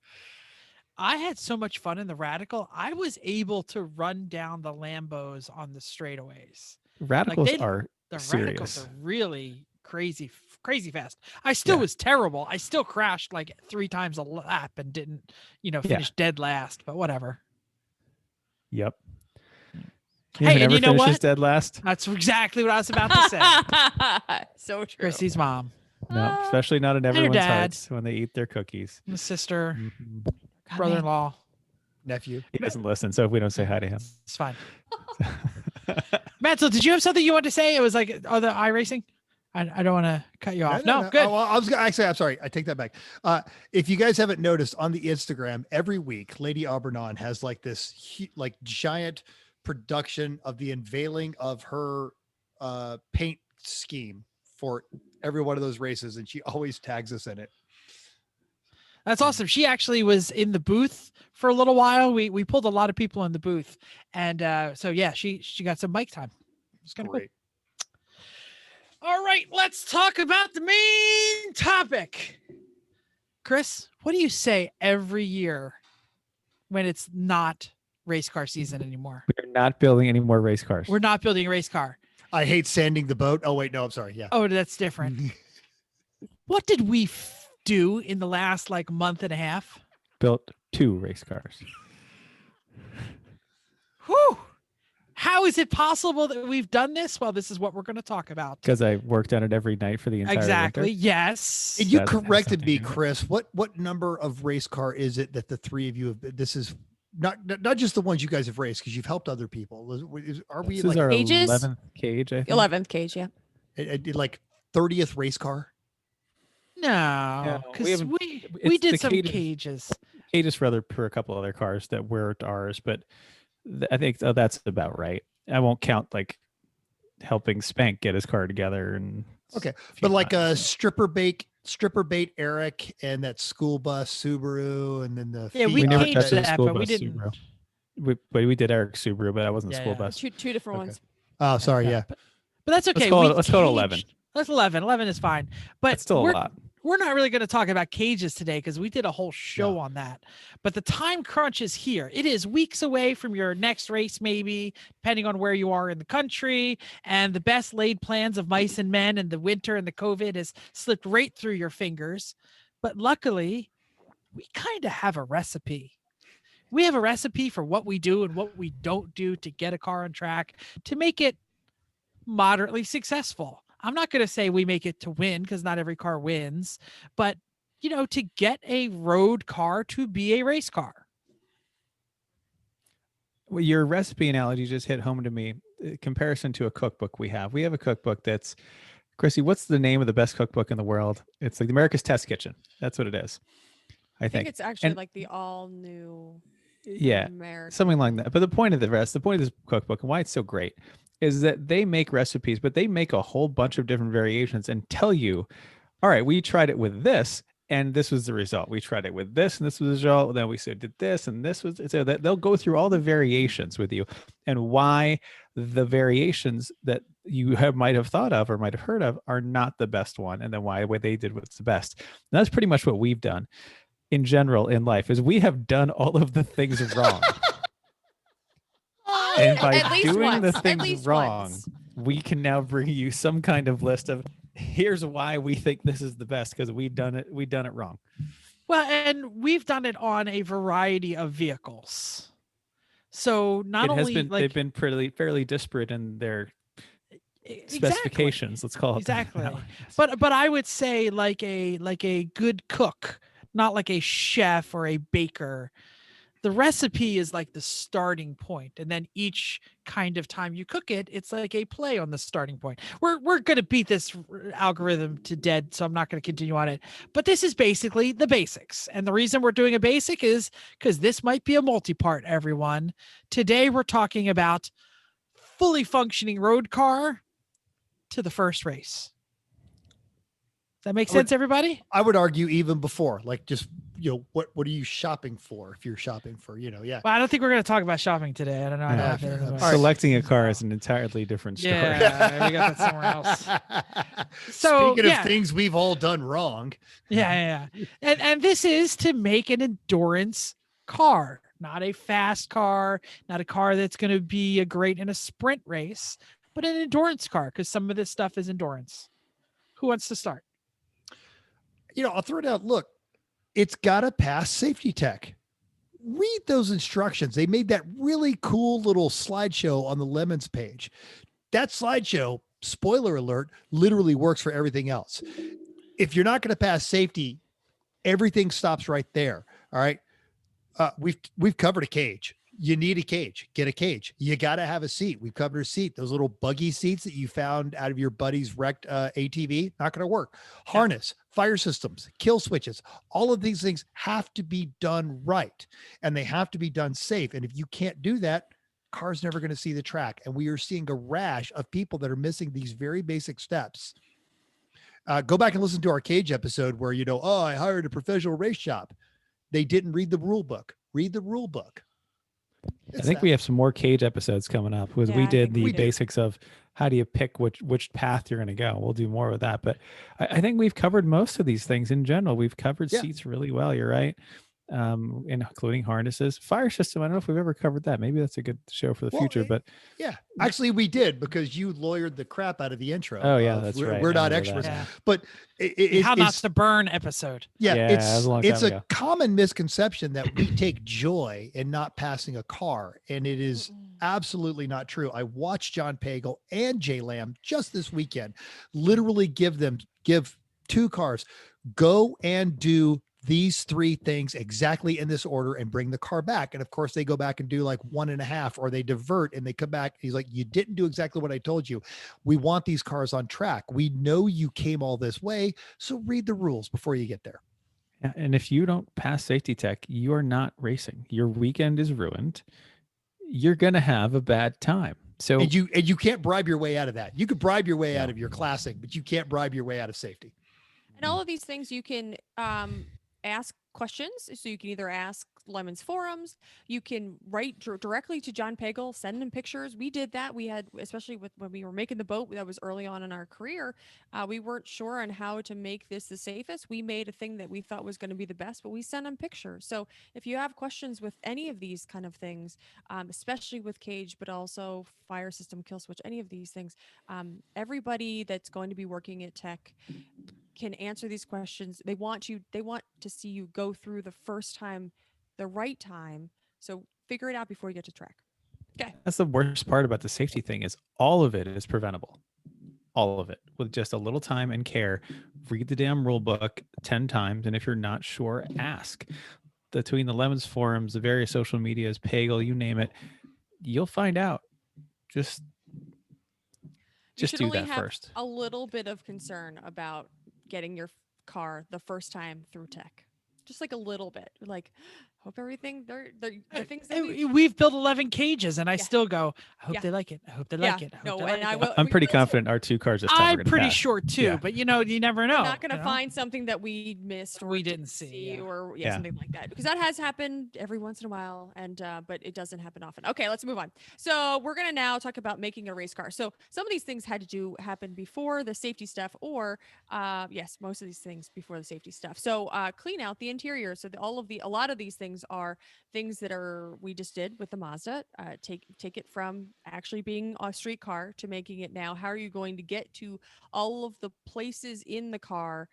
I had so much fun in the Radical. I was able to run down the Lambos on the straightaways.
Radicals
The
serious.
Radicals are really crazy fast. I still was terrible. I still crashed like 3 times a lap and didn't, finish dead last, but whatever.
Yep.
Hey, and you know what?
Dead last.
That's exactly what I was about to say.
So true.
Chrissy's mom.
No, especially not in everyone's
dad.
hearts when they eat their cookies.
My sister,
Mm-hmm.
brother-in-law,
Nephew.
He doesn't listen, so if we don't say hi to him,
it's fine. Matt, so did you have something you wanted to say? It was like the iRacing. I don't want to cut you off. No, good.
Oh, well, I'm sorry. I take that back. If you guys haven't noticed on the Instagram, every week, Lady Aubernon has like this giant production of the unveiling of her paint scheme for every one of those races, and she always tags us in it.
That's awesome. She actually was in the booth for a little while. We pulled a lot of people in the booth, and so yeah, she got some mic time. It's kind of great. All right, let's talk about the main topic. Chris, what do you say every year when it's not race car season anymore?
we're not building any more race cars.
We're not building a race car.
I hate sanding the boat. Oh wait, no, I'm sorry. Yeah.
Oh, that's different. What did we do in the last like month and a half?
Built 2 race cars.
Whew. How is it possible that we've done this? Well, this is what we're going to talk about.
Because I worked on it every night for the entire
Exactly.
winter.
Yes.
And you
That's
corrected me,
fascinating.
Chris. What number of race car is it that the three of you have? This is not just the ones you guys have raced because you've helped other people. Are we
This
like
is our
Cages?
11th cage, I think.
11th cage, yeah.
like 30th race car?
No,
we
because
haven't-
we
it's
did
the
some
cages.
cages.
Cages for a couple other cars that weren't ours, but I think that's about right. I won't count like helping Spank get his car together and
Okay,
a few
but like
times.
a stripper bait Eric and that school bus Subaru and then the
Yeah,
feed
we
we never
caged
touched the
that,
school
but we
bus
didn't.
Subaru. We did Eric's Subaru, but that wasn't
Yeah,
a school
yeah.
bus.
Two different
Okay.
ones.
Oh, sorry, yeah.
But that's okay.
Let's call it 11.
That's 11. 11 is fine. But
That's still a lot.
we're not really going to talk about cages today because we did a whole show on that. But the time crunch is here. It is weeks away from your next race, maybe, depending on where you are in the country. And the best laid plans of mice and men and the winter and the COVID has slipped right through your fingers. But luckily, we kind of have a recipe. We have a recipe for what we do and what we don't do to get a car on track to make it moderately successful. I'm not going to say we make it to win because not every car wins, but to get a road car to be a race car.
Well, your recipe analogy just hit home to me. Comparison to a cookbook we have a cookbook that's, Chrissy, what's the name of the best cookbook in the world? It's like the America's Test Kitchen. That's what it is. I
I think
think
it's actually
And-
like the all new
yeah,
American.
something like that. But the point of this cookbook and why it's so great is that they make recipes, but they make a whole bunch of different variations and tell you, all right, we tried it with this and this was the result. We tried it with this and this was the result. Then we did this and this was, so that they'll go through all the variations with you and why the variations that you might have thought of or might have heard of are not the best one. And then why what they did was the best. And that's pretty much what we've done in general in life is we have done all of the things wrong. And by
At least
doing
once.
the
At
things
least
wrong,
once.
we can now bring you some kind of list of here's why we think this is the best because we've done it wrong.
Well, and we've done it on a variety of vehicles. So not only
they've been fairly disparate in their specifications. Let's call it that.
Exactly. But I would say like a good cook, not like a chef or a baker. The recipe is like the starting point, and then each kind of time you cook it, it's like a play on the starting point. We're going to beat this algorithm to death, so I'm not going to continue on it. But this is basically the basics, and the reason we're doing a basic is because this might be a multi-part. Everyone, today we're talking about fully functioning road car to the first race. Does that make sense, everybody?
I would argue even before, like just what are you shopping for if you're shopping for yeah.
Well, I don't think we're going to talk about shopping today. I don't know. I
Yeah.
don't know if
All
there's-
right.
Selecting a car is an entirely different story.
Yeah, we got that somewhere else. So,
Speaking
yeah.
of things we've all done wrong,
Yeah. And this is to make an endurance car, not a fast car, not a car that's going to be a great in a sprint race, but an endurance car because some of this stuff is endurance. Who wants to start?
I'll throw it out. Look, it's got to pass safety tech. Read those instructions. They made that really cool little slideshow on the Lemons page. That slideshow, spoiler alert, literally works for everything else. If you're not going to pass safety, everything stops right there. All right. We've covered a cage. You need a cage. Get a cage. You got to have a seat. We've covered a seat. Those little buggy seats that you found out of your buddy's wrecked ATV, not going to work. Harness, fire systems, kill switches. All of these things have to be done right, and they have to be done safe. And if you can't do that, car's never going to see the track. And we are seeing a rash of people that are missing these very basic steps. Go back and listen to our cage episode where, I hired a professional race shop. They didn't read the rule book. Read the rule book.
I think we have some more cage episodes coming up because
Yeah,
we
I
did
think
the
we do.
basics of how do you pick which path you're going to go. We'll do more with that, but I think we've covered most of these things in general. We've covered
Yeah.
seats really well. You're right. including harnesses, fire system. I don't know if we've ever covered that. Maybe that's a good show for the future. But
yeah, actually we did, because you lawyered the crap out of the intro.
Oh yeah, that's right.
We're
I
not
remember
experts,
that.
Yeah.
but
How not to burn episode.
Yeah,
Yeah, that was a long
it's
time
a
ago.
common misconception that we take joy in not passing a car, and it is absolutely not true. I watched John Pagel and Jay Lamb just this weekend literally give 2 cars, go and do these 3 things exactly in this order and bring the car back. And of course they go back and do like 1.5, or they divert and they come back. He's like, you didn't do exactly what I told you. We want these cars on track. We know you came all this way, so read the rules before you get there.
Yeah, and if you don't pass safety tech, you are not racing. Your weekend is ruined. You're gonna have a bad time. So
And you can't bribe your way out of that. You could bribe your way
No.
out of your classic, but you can't bribe your way out of safety.
And all of these things you can ask questions. So you can either ask Lemon's forums, you can write directly to John Pagel, send him pictures. We did that. We had, especially when we were making the boat, that was early on in our career. We weren't sure on how to make this the safest. We made a thing that we thought was going to be the best, but we sent him pictures. So if you have questions with any of these kind of things, especially with cage, but also fire system, kill switch, any of these things, everybody that's going to be working at tech can answer these questions. They want to see you go through the first time, the right time. So figure it out before you get to track. Okay.
that's the worst part about the safety thing, is all of it is preventable. All of it, with just a little time and care. Read the damn rule book 10 times. And if you're not sure, ask. Between the Lemons forums, the various social medias, Pagel, you name it, you'll find out. Just
should
do
only
that
have
first.
a little bit of concern about getting your car the first time through tech. Just like a little bit. Like, hope everything, the things that
We've built 11 cages, and I
Yeah.
still go, I hope
Yeah.
they like it. I hope they like it. I hope
No,
they
and
like
I
it.
will.
I'm
we
pretty
really
confident our 2 cars this time are
I'm
gonna
pretty
pass.
sure too,
Yeah.
but you never know.
We're not going to
you know?
find something that we missed or
We
didn't
didn't see, yeah.
or
Yeah.
something like that, because that has happened every once in a while, and but it doesn't happen often. Okay, let's move on. So we're going to now talk about making a race car. So some of these things had to happen before the safety stuff, or yes, most of these things before the safety stuff. So clean out the interior. So a lot of these things are things that we just did with the Mazda. Take it from actually being a street car to making it now. How are you going to get to all of the places in the car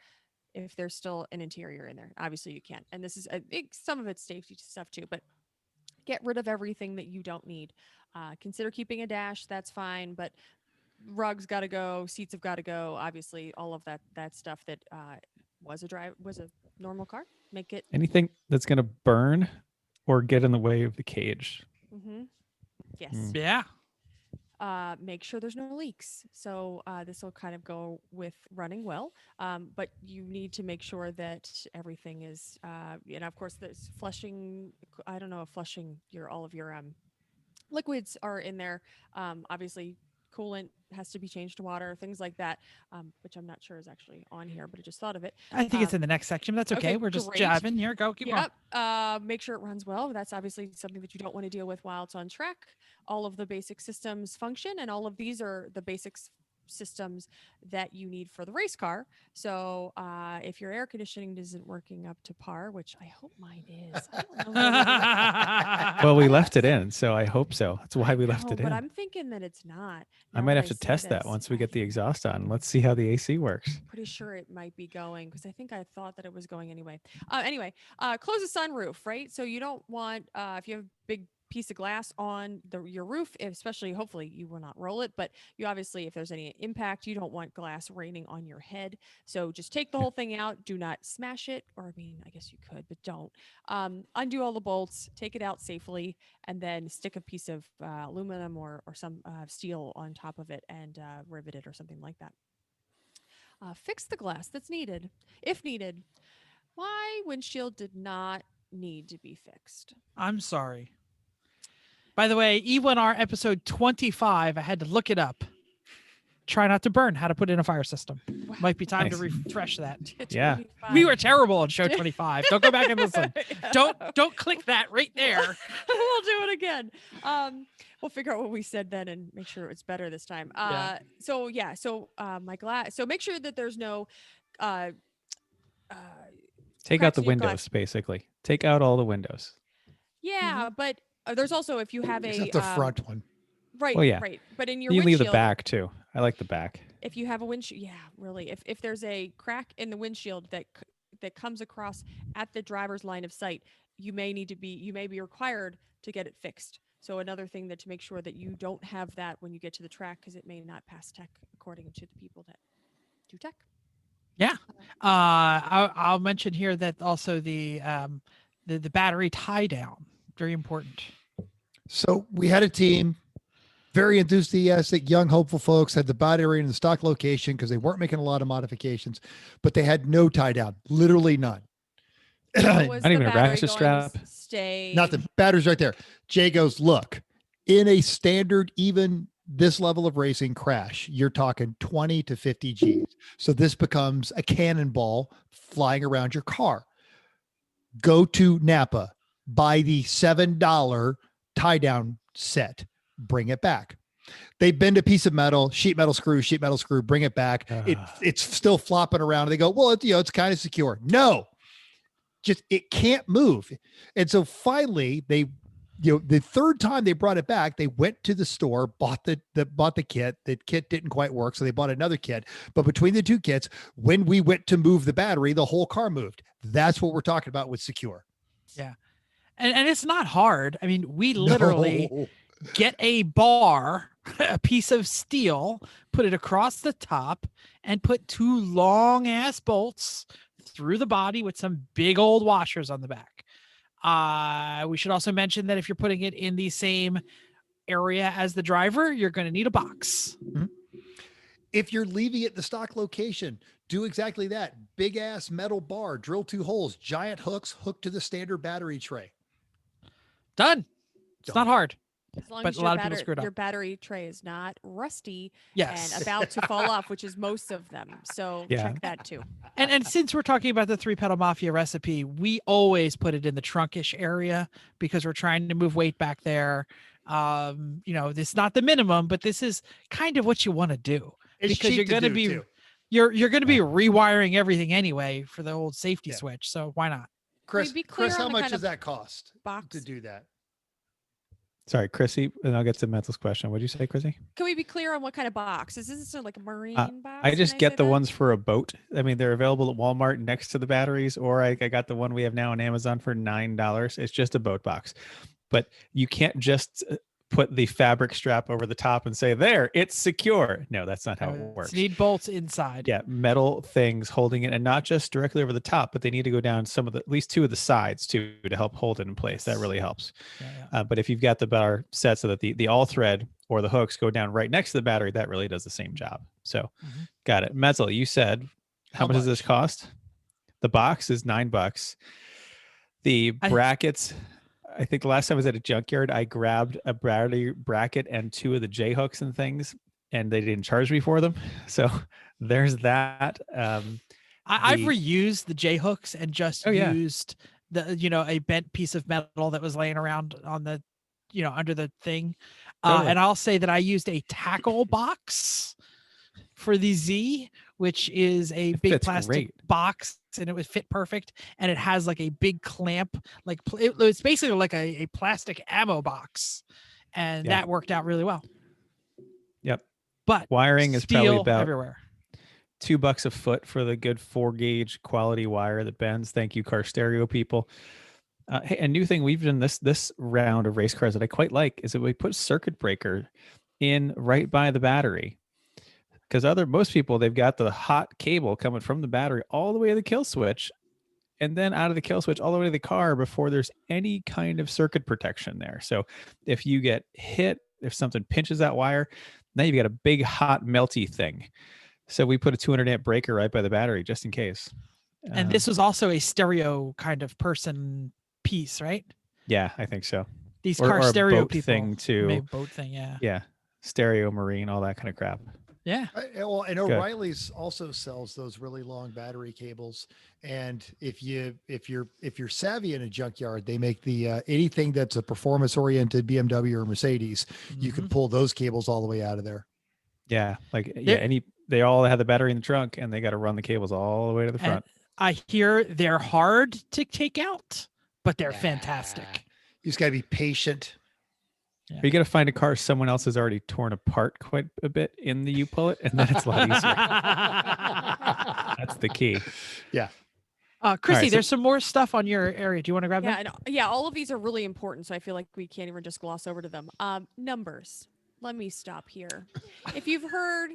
if there's still an interior in there? Obviously you can't. And this is, I think some of it's safety stuff too, but get rid of everything that you don't need. Consider keeping a dash. That's fine, but rugs got to go, seats have got to go. Obviously all of that stuff that was a normal car. Make it.
Anything that's gonna burn or get in the way of the cage.
Yes.
Mm.
Yeah.
Make sure there's no leaks. So this will kind of go with running well, but you need to make sure that everything is, of course, there's flushing. I don't know if flushing all of your liquids are in there. Obviously, coolant has to be changed to water, things like that, which I'm not sure is actually on here, but I just thought of it.
I think it's in the next section. That's okay. We're just
great.
jabbing. Here, go. Keep going.
Yep. Make sure it runs well. That's obviously something that you don't want to deal with while it's on track. All of the basic systems function, and all of these are the basics systems that you need for the race car. So if your air conditioning isn't working up to par, which I hope mine is, I don't know.
Well, we left it in, so I hope so. That's why we left it in.
But I'm thinking that it's not.
I might have to test that once we get the exhaust on. Let's see how the AC works.
Pretty sure it might be going, because I think I thought that it was going anyway. Anyway, close the sunroof, right? So you don't want, if you have a big piece of glass on your roof, especially, hopefully you will not roll it, but you obviously, if there's any impact, you don't want glass raining on your head. So just take the whole thing out. Do not smash it, or I mean, I guess you could, but don't. Undo all the bolts, take it out safely, and then stick a piece of aluminum or some steel on top of it and rivet it or something like that. Fix the glass that's needed, if needed. My windshield did not need to be fixed.
I'm sorry. By the way, E1R episode 25, I had to look it up. Try not to burn, how to put in a fire system. Might be time to refresh that.
Yeah.
We were terrible on show 25. Don't go back and listen. Don't click that right there.
We'll do it again. We'll figure out what we said then and make sure it's better this time. So my glass. So make sure that there's no
Take out
cracks
the
in your
windows,
glass.
basically. Take out all the windows.
Yeah, but there's also if you have a
Except the front one.
right,
Well, yeah.
right. But in your
You can leave
windshield,
the back too. I like the back.
if you have a windshield, yeah, really. If there's a crack in the windshield that comes across at the driver's line of sight, you may be required to get it fixed. So another thing that to make sure that you don't have that when you get to the track because it may not pass tech according to the people that do tech.
Yeah. I'll mention here that also the battery tie down, very important.
So we had a team, very enthusiastic, young, hopeful folks, had the battery in the stock location because they weren't making a lot of modifications, but they had no tie down, literally none.
Was
Not
the
even a
battery
ratchet
going
strap?
to stay?
Nothing. Battery's right there. Jay goes, look, in a standard, even this level of racing crash, you're talking 20 to 50 G's. So this becomes a cannonball flying around your car. Go to Napa, buy the $7 tie down set, bring it back. They bend a piece of metal, sheet metal screw, bring it back. It's still flopping around. They go, well, it's kind of secure. No, just it can't move. And so finally they, the third time they brought it back, they went to the store, bought the kit. The kit didn't quite work, so they bought another kit. But between the two kits, when we went to move the battery, the whole car moved. That's what we're talking about with secure.
Yeah. And it's not hard. I mean, we literally get a bar, a piece of steel, put it across the top, and put two long ass bolts through the body with some big old washers on the back. We should also mention that if you're putting it in the same area as the driver, you're going to need a box.
Mm-hmm. If you're leaving it the stock location, do exactly that. Big ass metal bar, drill 2 holes, giant hooks hooked to the standard battery tray.
Done. It's not hard.
As long
But
as
a lot of people screwed up.
your battery tray is not rusty
Yes.
and about to fall off, which is most of them. So
Yeah.
check that too.
And since we're talking about the 3-pedal Mafia recipe, we always put it in the trunkish area because we're trying to move weight back there. This is not the minimum, but this is kind of what you want to do because you're going to be you're going to be rewiring everything anyway for the old safety switch. So why not?
Chris,
be clear on
how
the
much
kind
does
of
that cost
box
to do that?
Sorry, Chrissy, and I'll get to Mental's question. What did you say, Chrissy?
Can we be clear on what kind of box? Is this like a marine box?
I just
Can
get
say
the
that?
ones for a boat. I mean, they're available at Walmart next to the batteries, or I got the one we have now on Amazon for $9. It's just a boat box, but you can't just put the fabric strap over the top and say, there, it's secure. No, that's not how it works.
You need bolts inside.
Yeah, metal things holding it, and not just directly over the top, but they need to go down at least 2 of the sides too to help hold it in place. That really helps.
Yeah.
But if you've got the bar set so that the all thread or the hooks go down right next to the battery, that really does the same job. So, got it. Mental, you said how much does this cost? The box is $9. The brackets. I think the last time I was at a junkyard, I grabbed a battery bracket and 2 of the J hooks and things, and they didn't charge me for them. So there's that.
I've reused the J hooks and just used a bent piece of metal that was laying around on the, under the thing. And I'll say that I used a tackle box for the Z, which is a big plastic box, and it would fit perfect. And it has like a big clamp, it's basically like a plastic ammo box, and that worked out really well.
Yep.
But
wiring is probably about
everywhere.
$2 a foot for the good 4-gauge quality wire that bends. Thank you, car stereo people. Hey, a new thing we've done this round of race cars that I quite like is that we put circuit breaker in right by the battery. Because most people, they've got the hot cable coming from the battery all the way to the kill switch, and then out of the kill switch all the way to the car before there's any kind of circuit protection there. So if you get hit, if something pinches that wire, now you've got a big hot melty thing. So we put a 200 amp breaker right by the battery just in case.
And this was also a stereo kind of person piece, right?
Yeah, I think so.
These car stereo
boat
people
thing too.
Boat thing, yeah.
Yeah, stereo, marine, all that kind of crap.
Yeah.
Well, and O'Reilly's also sells those really long battery cables. And if you're savvy in a junkyard, they make the anything that's a performance oriented BMW or Mercedes, you can pull those cables all the way out of there.
Yeah, they all have the battery in the trunk, and they got to run the cables all the way to the front.
I hear they're hard to take out, but they're
Nah.
fantastic.
You just got to be patient.
Are you going to find a car someone else has already torn apart quite a bit in the U-Pull-It, and then it's a lot easier. That's the key.
Yeah.
Chrissy,
right, so-
there's some more stuff on your area. Do you want to grab
Yeah,
them?
and, yeah, all of these are really important, so I feel like we can't even just gloss over to them. Numbers. Let me stop here. If you've heard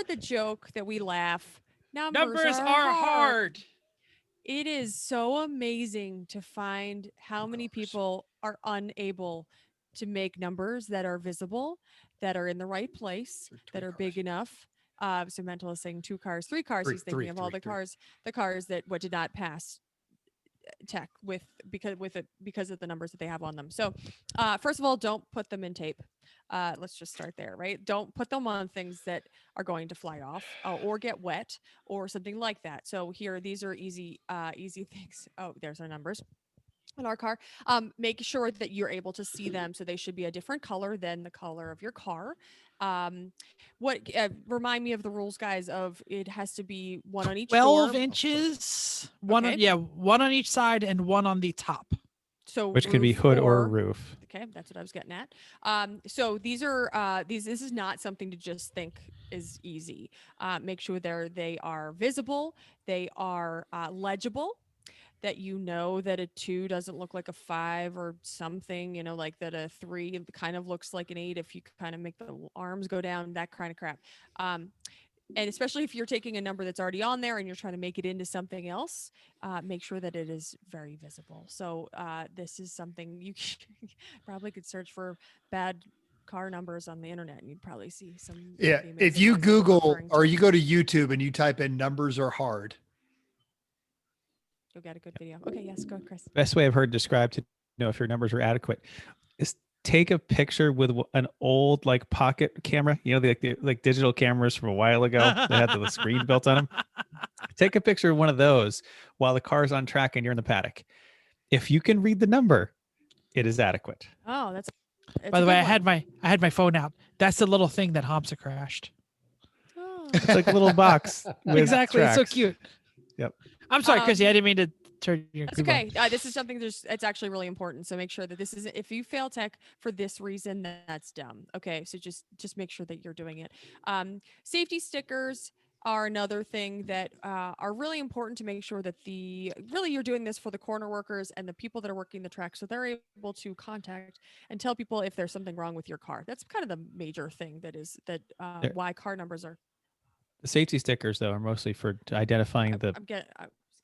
the joke that we laugh, numbers are hard. It is so amazing to find how many people are unable to make numbers that are visible, that are in the right place, that are big enough. So Mental is saying 2 cars, 3 cars. He's thinking of all the cars that did not pass tech because of the numbers that they have on them. So first of all, don't put them in tape. Let's just start there, right? Don't put them on things that are going to fly off or get wet or something like that. So here, these are easy things. Oh, there's our numbers in our car. Make sure that you're able to see them. So they should be a different color than the color of your car. Remind me of the rules, guys, of it has to be 1 on each
12
door.
inches,
Okay.
one on each side and 1 on the top.
So
Which can be
roof
hood or roof.
Okay, that's what I was getting at. So these are this is not something to just think is easy. Make sure they are visible, they are legible, that you know that a 2 doesn't look like a 5 or something, like that a 3 kind of looks like an 8 if you kind of make the arms go down, that kind of crap. And especially if you're taking a number that's already on there and you're trying to make it into something else, make sure that it is very visible. So this is something you probably could search for bad car numbers on the internet and you'd probably see some.
Yeah. If you Google or you go to YouTube and you type in numbers are hard.
You'll get a good video. Okay, yes, go, Chris.
Best way I've heard described to know if your numbers are adequate is take a picture with an old pocket camera, the digital cameras from a while ago that had the screen built on them. Take a picture of one of those while the car's on track and you're in the paddock. If you can read the number, it is adequate.
Oh, that's
By the way, I had my phone out. That's the little thing that Hamza crashed.
Oh.
It's like a little box. With
Exactly. It's so
tracks.
cute.
Yep.
I'm sorry, Chrissy. I didn't mean to turn your.
That's
group
okay. This is something it's actually really important. So make sure that this is, if you fail tech for this reason, that's dumb. Okay. So just make sure that you're doing it. Safety stickers are another thing that are really important to make sure that you're doing this for the corner workers and the people that are working the track. So they're able to contact and tell people if there's something wrong with your car. That's kind of the major thing why car numbers are.
The safety stickers, though, are mostly for identifying the.
I was getting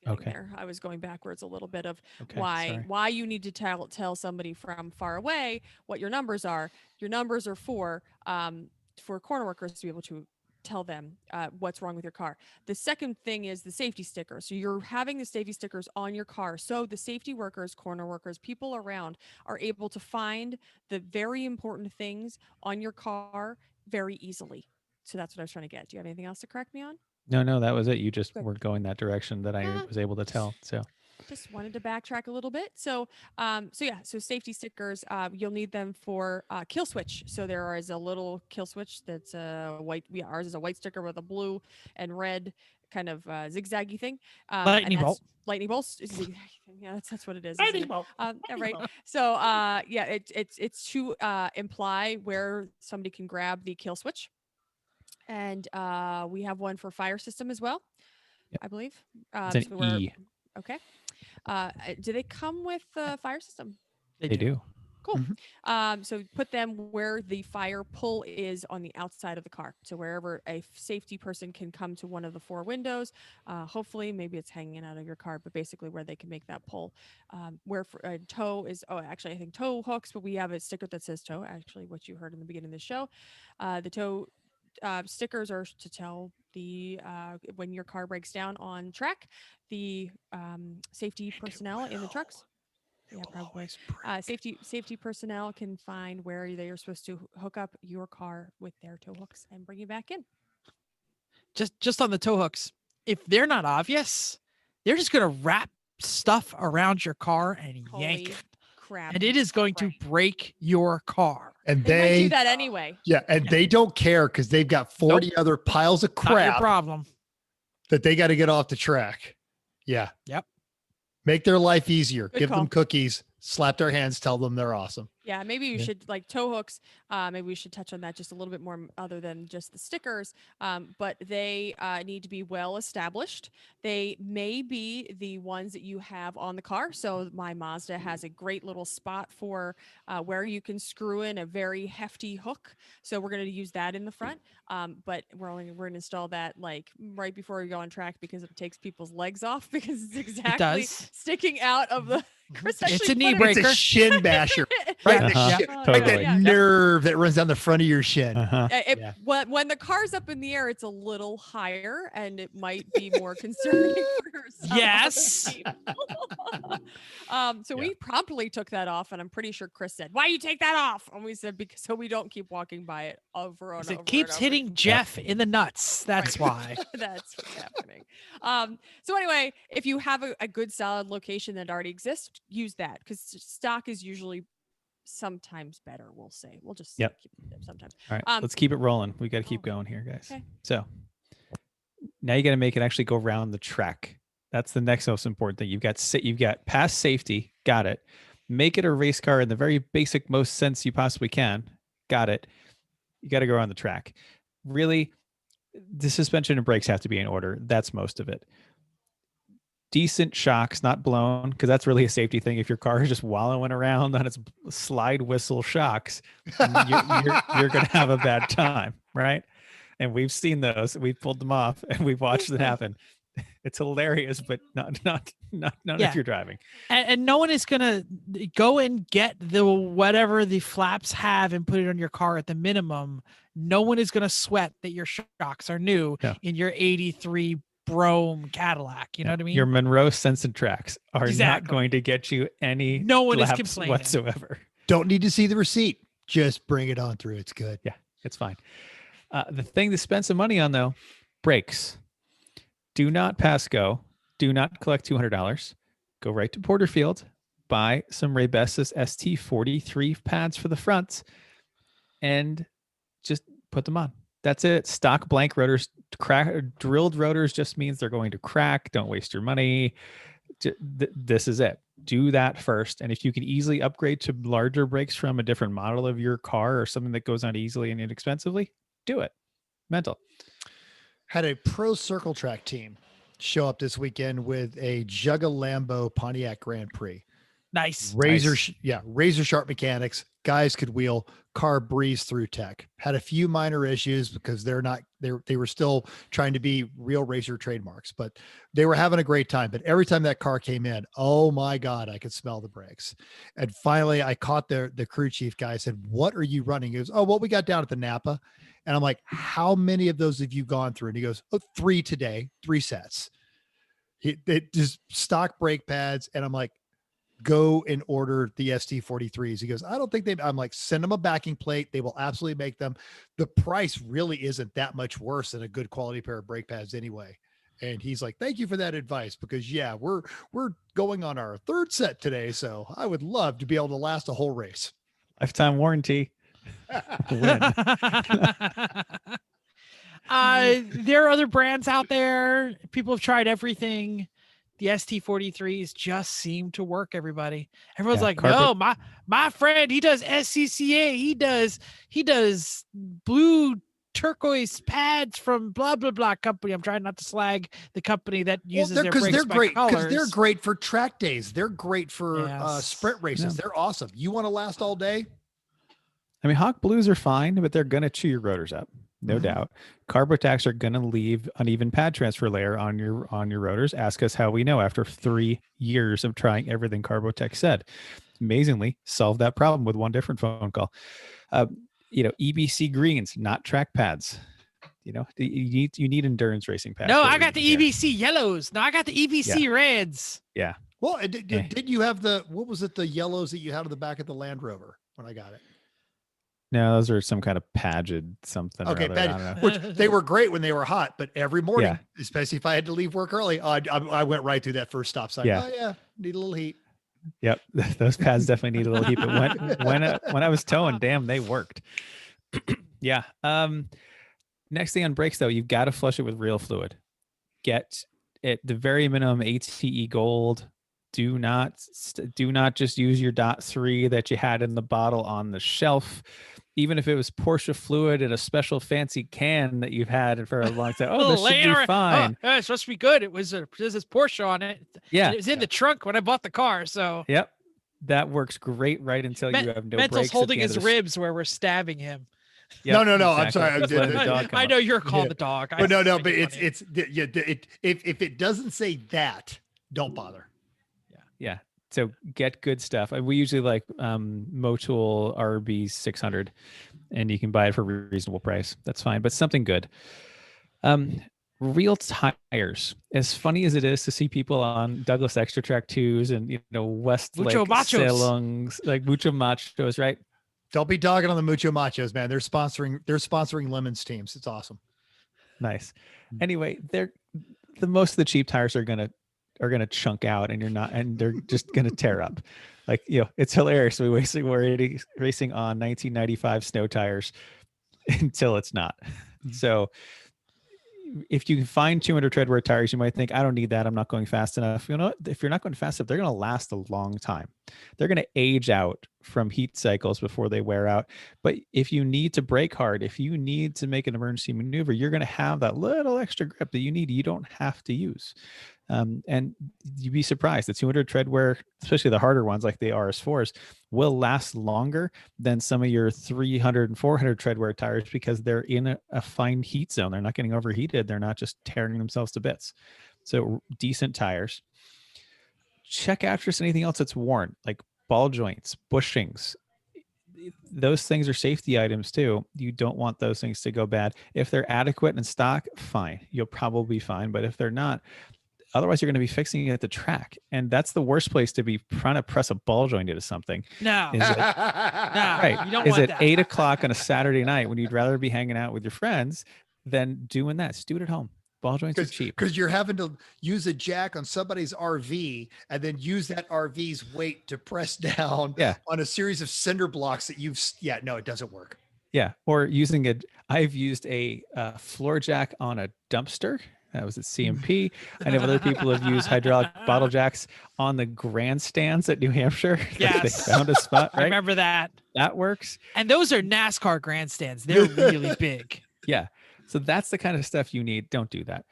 Okay.
there. I was going backwards a little bit of
Okay,
why you need to tell somebody from far away what your numbers are. Your numbers are for corner workers to be able to tell them what's wrong with your car. The second thing is the safety sticker. So you're having the safety stickers on your car. So the safety workers, corner workers, people around are able to find the very important things on your car very easily. So that's what I was trying to get. Do you have anything else to correct me on?
No, that was it. You just
Good.
were going that direction that I was able to tell. So
just wanted to backtrack a little bit. So safety stickers, you'll need them for kill switch. So there is a little kill switch that's a white. Ours is a white sticker with a blue and red kind of zigzaggy thing.
Lightning bolt.
Lightning bolts. Yeah, that's what it is.
Lightning bolt.
Right. So it's to imply where somebody can grab the kill switch. And we have one for fire system as well,
Yep.
I believe.
It's an E.
Okay. Do they come with the fire system?
They do.
Cool.
Mm-hmm.
So put them where the fire pull is on the outside of the car. So wherever a safety person can come to one of the 4 windows, hopefully maybe it's hanging out of your car, but basically where they can make that pull. Where for tow is, actually I think tow hooks, but we have a sticker that says tow, actually what you heard in the beginning of the show. The tow stickers are to tell when your car breaks down on track, the safety personnel in the trucks. Yeah, probably. Safety personnel can find where they are supposed to hook up your car with their tow hooks and bring you back in.
Just on the tow hooks, if they're not obvious, they're just gonna wrap stuff around your car and yank it.
Crap.
And it is going to break your car.
And
They might
they
do that anyway.
Yeah, and they don't care because they've got 40 other piles of
Not your
crap
problem.
that they got to get off the track. Yeah.
Yep.
Make their life easier.
Good
Give
call.
them cookies, slap their hands, tell them they're awesome.
Yeah, maybe you
Yeah.
should like tow hooks. Maybe we should touch on that just a little bit more, other than just the stickers. But they need to be well established. They may be the ones that you have on the car. So my Mazda has a great little spot for where you can screw in a very hefty hook. So we're going to use that in the front. But we're going to install that like right before we go on track, because it takes people's legs off, because it's exactly
does.
sticking out of the. Chris
It's
actually
a knee
put it-
It's
breaker.
a shin basher.
Right,
Right,
Yeah.
the
Uh-huh.
shin-
Oh,
right
Totally.
that
yeah.
nerve that runs down the front of your shin.
Uh-huh.
When the car's up in the air, it's a little higher, and it might be more concerning for some other
Yes.
people. So
Yeah.
we promptly took that off, and I'm pretty sure Chris said, "Why you take that off?" And we said, "Because so we don't keep walking by it over and over."
It
and
keeps
over."
hitting Jeff in the nuts. That's why.
That's what's happening. So anyway, if you have a good solid location that already exists, use that, because stock is usually sometimes better. We'll say we'll just
Yep.
keep it there sometimes.
All right, let's keep it rolling. We got to keep
Oh,
going here, guys.
okay.
So now you got to make it actually go around the track. That's the next most important thing. You've got past safety. Got it. Make it a race car in the very basic, most sense you possibly can. Got it. You got to go around the track. Really, the suspension and brakes have to be in order. That's most of it. Decent shocks, not blown, because that's really a safety thing. If your car is just wallowing around on its slide whistle shocks, you're going to have a bad time, right? And we've seen those. We've pulled them off, and we've watched it happen. It's hilarious, but not
Yeah.
if you're driving.
And no one is gonna go and get the whatever the flaps have and put it on your car at the minimum. No one is gonna sweat that your shocks are new
No.
in your 83 Brome Cadillac. You know what I mean?
Your Monroe Sense and Tracks are not
Exactly.
going to get you any
No one is
laps
complaining.
whatsoever.
Don't need to see the receipt. Just bring it on through. It's good.
Yeah, it's fine. The thing to spend some money on, though, brakes. Do not pass go. Do not collect $200. Go right to Porterfield. Buy some Raybestos ST43 pads for the front and just put them on. That's it. Stock blank rotors. Drilled rotors just means they're going to crack. Don't waste your money. This is it. Do that first. And if you can easily upgrade to larger brakes from a different model of your car or something that goes on easily and inexpensively, do it. Mental.
Had a pro circle track team show up this weekend with a Jugga Lambo Pontiac Grand Prix.
Nice.
Razor sharp mechanics. Guys could wheel. Car breezed through tech. Had a few minor issues because they were still trying to be real racer trademarks, but they were having a great time. But every time that car came in, oh my God, I could smell the brakes. And finally I caught the crew chief guy. I said, "What are you running?" He goes, "Oh, what we got down at the Napa." And I'm like, "How many of those have you gone through?" And he goes, "Oh, 3 today, 3 sets." They just stock brake pads. And I'm like, "Go and order the ST43s." He goes, "I don't think I'm like, "Send them a backing plate. They will absolutely make them." The price really isn't that much worse than a good quality pair of brake pads anyway. And he's like, "Thank you for that advice, because yeah, we're going on our 3rd set today. So I would love to be able to last a whole race."
Lifetime warranty. Win.
There are other brands out there. People have tried everything. The ST43s just seem to work. Everyone's
Yeah,
like,
carpet-
"No, my friend, he does SCCA. He does blue turquoise pads from blah blah blah company." I'm trying not to slag the company that uses their brakes
they're
by
great because
colors.
they're great for track days. They're great for
Yes.
sprint races.
Yeah.
They're awesome. You want to last all day?
I mean, Hawk Blues are fine, but they're going to chew your rotors up. No
Mhm.
doubt. Carbotax are going to leave uneven pad transfer layer on your rotors. Ask us how we know after 3 years of trying everything Carbotex said. Amazingly, solved that problem with one different phone call. EBC greens, not track pads. You need endurance racing pads.
No,
for
I got the
everything.
EBC yellows. No, I got the EBC reds.
Well, did you have what was it? The yellows that you had on the back of the Land Rover when I got it?
No, those are some kind of pageant something.
Okay,
or other. I don't know.
which they were great when they were hot, but every morning,
Yeah.
especially if I had to leave work early, I went right through that first stop sign.
Yeah.
Oh yeah, need a little heat.
Yep, those pads definitely need a little heat. But when I was towing, damn, they worked. Yeah. Next thing on brakes, though, you've got to flush it with real fluid. at the very minimum, ATE Gold. Do not just use your .3 that you had in the bottle on the shelf, even if it was Porsche fluid in a special fancy can that you've had for a long time. Oh, this should be fine.
Oh, it's supposed to be good. This is Porsche on it.
Yeah,
and it was in the trunk when I bought the car. So
yep, that works great right until you have no
Mental's
brakes.
holding his ribs where we're stabbing him.
Yep,
no. I'm
exactly.
sorry.
Just let the dog come
I
up.
know you're called the dog.
But no. But it's if it doesn't say that, don't bother.
Yeah. So get good stuff. We usually like Motul RB 600, and you can buy it for a reasonable price. That's fine, but something good. Real tires. As funny as it is to see people on Douglas Extra Track 2s and Westlake Salongs, like Mucho Machos, right?
Don't be dogging on the Mucho Machos, man. They're sponsoring Lemons teams. It's awesome.
Nice. Anyway, the most of the cheap tires are gonna chunk out, and they're just gonna tear up. Like, it's hilarious. We're racing on 1995 snow tires until it's not. So if you can find 200 treadwear tires, you might think, I don't need that. I'm not going fast enough. If you're not going fast enough, they're going to last a long time. They're going to age out from heat cycles before they wear out. But if you need to brake hard, if you need to make an emergency maneuver, you're going to have that little extra grip that you need. You don't have to use. And you'd be surprised. The 200 treadwear, especially the harder ones like the RS4s, will last longer than some of your 300 and 400 treadwear tires because they're in a fine heat zone. They're not getting overheated. They're not just tearing themselves to bits. So decent tires. Check out just anything else that's worn, like ball joints, bushings. Those things are safety items too. You don't want those things to go bad. If they're adequate in stock, fine. You'll probably be fine. But if they're not, otherwise, you're going to be fixing it at the track. And that's the worst place to be trying to press a ball joint into something.
No.
Right.
You don't
is
want
at
that.
8 o'clock on a Saturday night when you'd rather be hanging out with your friends than doing that. Just do it at home. Ball joints are cheap.
Because you're having to use a jack on somebody's RV and then use that RV's weight to press down on a series of cinder blocks that it doesn't work.
Yeah. Or I've used a floor jack on a dumpster. That was at CMP. I know other people have used hydraulic bottle jacks on the grandstands at New Hampshire.
Yes.
They found a spot, right?
I remember that.
That works.
And those are NASCAR grandstands. They're really big. Yeah.
So that's the kind of stuff you need. Don't do that.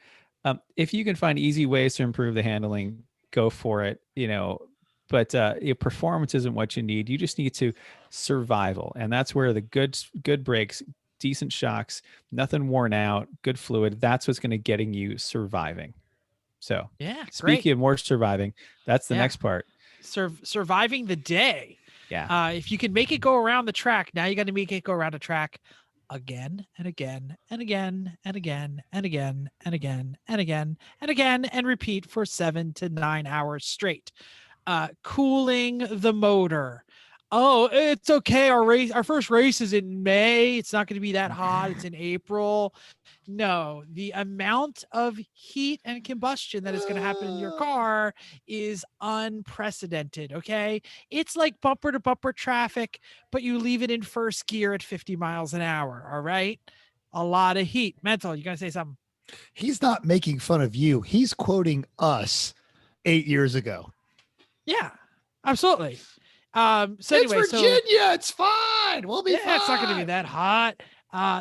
If you can find easy ways to improve the handling, go for it. But performance isn't what you need. You just need to survival. And that's where the good brakes, decent shocks, nothing worn out, good fluid. That's what's going to getting you surviving. So speaking of more surviving, that's the next part.
Surviving the day.
Yeah.
If you can make it go around the track, now you got to make it go around the track again and again and again and again and again and again and again and again and repeat for 7 to 9 hours straight. Cooling the motor. Oh, it's okay. Our first race is in May. It's not going to be that hot. It's in April. No, the amount of heat and combustion that is going to happen in your car is unprecedented. Okay. It's like bumper to bumper traffic, but you leave it in first gear at 50 miles an hour. All right. A lot of heat. Mental, you got to say something.
He's not making fun of you. He's quoting us 8 years ago.
Yeah, absolutely.
It's Virginia. It's fine. We'll be fine.
It's not going to be that hot.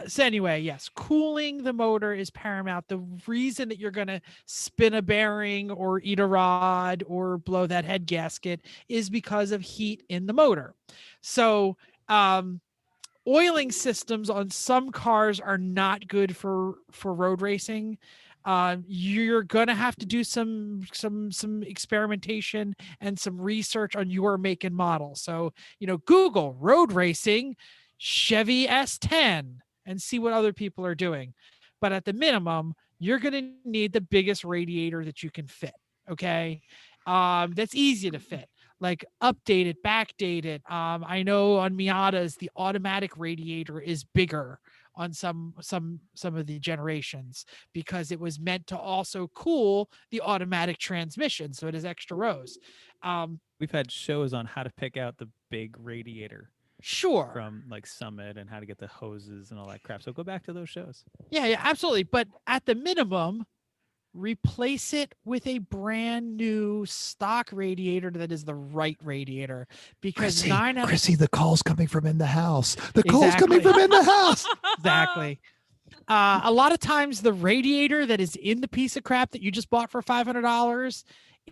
So anyway, yes, cooling the motor is paramount. The reason that you're going to spin a bearing or eat a rod or blow that head gasket is because of heat in the motor. So, oiling systems on some cars are not good for road racing. You're going to have to do some experimentation and some research on your make and model. So, Google road racing, Chevy S10, and see what other people are doing. But at the minimum, you're going to need the biggest radiator that you can fit. Okay. That's easy to fit. Like update it, backdate it. I know on Miatas, the automatic radiator is bigger on some of the generations because it was meant to also cool the automatic transmission. So it has extra rows.
We've had shows on how to pick out the big radiator.
Sure.
From like Summit and how to get the hoses and all that crap. So go back to those shows.
Yeah, absolutely. But at the minimum, replace it with a brand new stock radiator that is the right radiator, because
Chrissy, the call's coming from in the house. The call's coming
Exactly.
from in the house.
Exactly. A lot of times the radiator that is in the piece of crap that you just bought for $500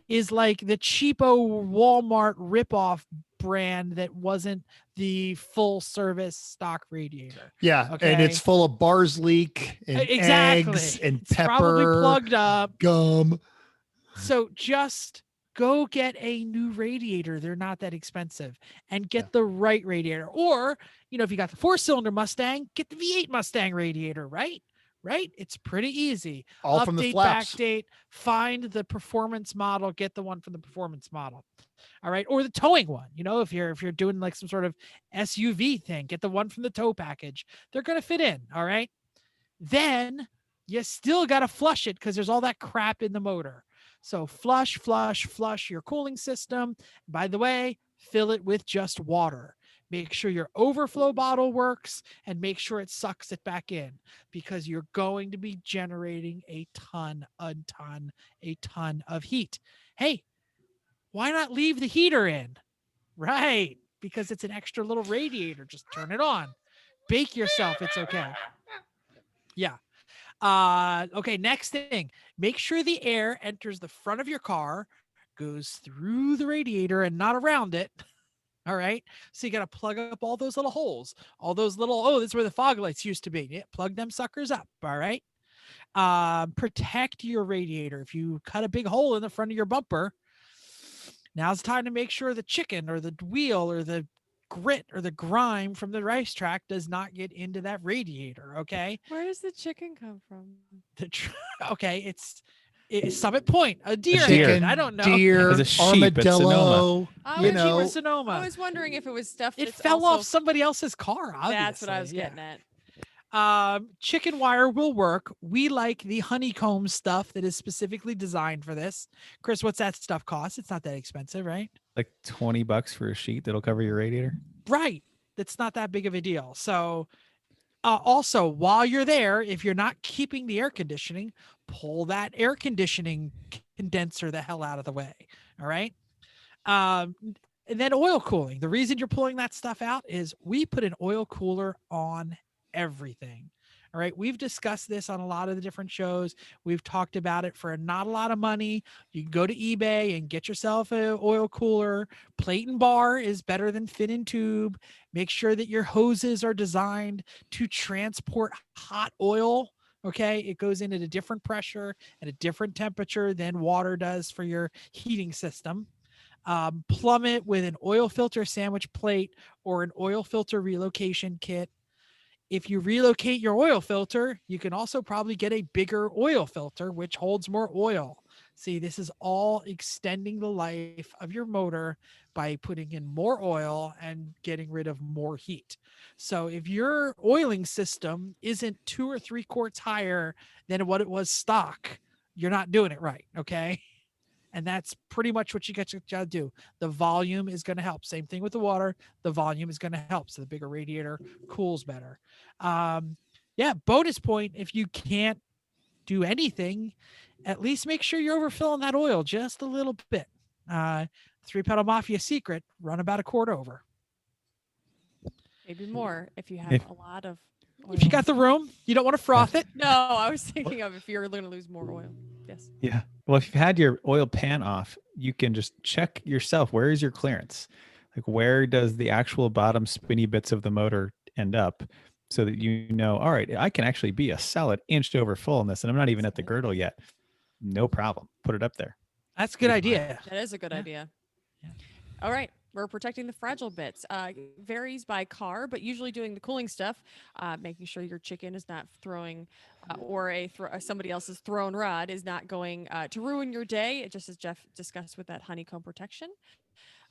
is like the cheapo Walmart ripoff brand that wasn't the full service stock radiator.
Yeah,
Okay.
and it's full of bars leak and
Exactly.
eggs and
It's probably
pepper,
plugged up.
gum.
So just go get a new radiator. They're not that expensive, and get the right radiator. Or, if you got the 4-cylinder Mustang, get the V8 Mustang radiator, right? Right? It's pretty easy.
All from the
Update,
flaps.
backdate, find the performance model, get the one from the performance model. All right. Or the towing one. If you're doing like some sort of SUV thing, get the one from the tow package. They're going to fit in. All right. Then you still got to flush it because there's all that crap in the motor. So flush your cooling system. By the way, fill it with just water. Make sure your overflow bottle works and make sure it sucks it back in, because you're going to be generating a ton of heat. Hey, why not leave the heater in? Right, because it's an extra little radiator. Just turn it on. Bake yourself. It's okay. Yeah. Okay, next thing. Make sure the air enters the front of your car, goes through the radiator and not around it. All right. So you got to plug up all those little holes, all those little, this is where the fog lights used to be. Yeah, plug them suckers up. All right. Protect your radiator. If you cut a big hole in the front of your bumper, now's the time to make sure the chicken or the wheel or the grit or the grime from the racetrack does not get into that radiator. Okay.
Where does the chicken come from?
Okay. It's Summit Point, a deer.
Chicken,
I don't know.
Deer,
As a sheep at
armadillo.
I was,
Sonoma.
I was wondering if it was stuff
It
that's
fell
also,
off somebody else's car. Obviously.
That's what I was getting at.
Chicken wire will work. We like the honeycomb stuff that is specifically designed for this. Chris, what's that stuff cost? It's not that expensive, right?
Like $20 for a sheet that'll cover your radiator.
Right. That's not that big of a deal. So also, while you're there, if you're not keeping the air conditioning, pull that air conditioning condenser the hell out of the way. All right. And then oil cooling. The reason you're pulling that stuff out is we put an oil cooler on everything. All right. We've discussed this on a lot of the different shows. We've talked about it for not a lot of money. You can go to eBay and get yourself an oil cooler. Plate and bar is better than fin and tube. Make sure that your hoses are designed to transport hot oil. Okay. It goes in at a different pressure and a different temperature than water does for your heating system. Plumb it with an oil filter sandwich plate or an oil filter relocation kit. If you relocate your oil filter, you can also probably get a bigger oil filter, which holds more oil. See, this is all extending the life of your motor by putting in more oil and getting rid of more heat. So if your oiling system isn't 2 or 3 quarts higher than what it was stock, you're not doing it right. Okay. And that's pretty much what you got to do. The volume is going to help. Same thing with the water. The volume is going to help. So the bigger radiator cools better. Bonus point, if you can't do anything, at least make sure you're overfilling that oil just a little bit. 3-pedal Mafia secret, run about a quart over.
Maybe more if you have a lot of oil.
If you got the room, you don't want to froth it.
No, I was thinking of if you're going to lose more oil. Yes.
Yeah. Well, if you've had your oil pan off, you can just check yourself. Where is your clearance? Like, where does the actual bottom spinny bits of the motor end up, so that all right, I can actually be a solid inch over full in this, and I'm not even at the girdle yet. No problem. Put it up there.
That's a good idea.
That is a good idea.
Yeah.
All right. We're protecting the fragile bits. Varies by car, but usually doing the cooling stuff, making sure your chicken is not throwing or somebody else's thrown rod is not going to ruin your day, just as Jeff discussed with that honeycomb protection.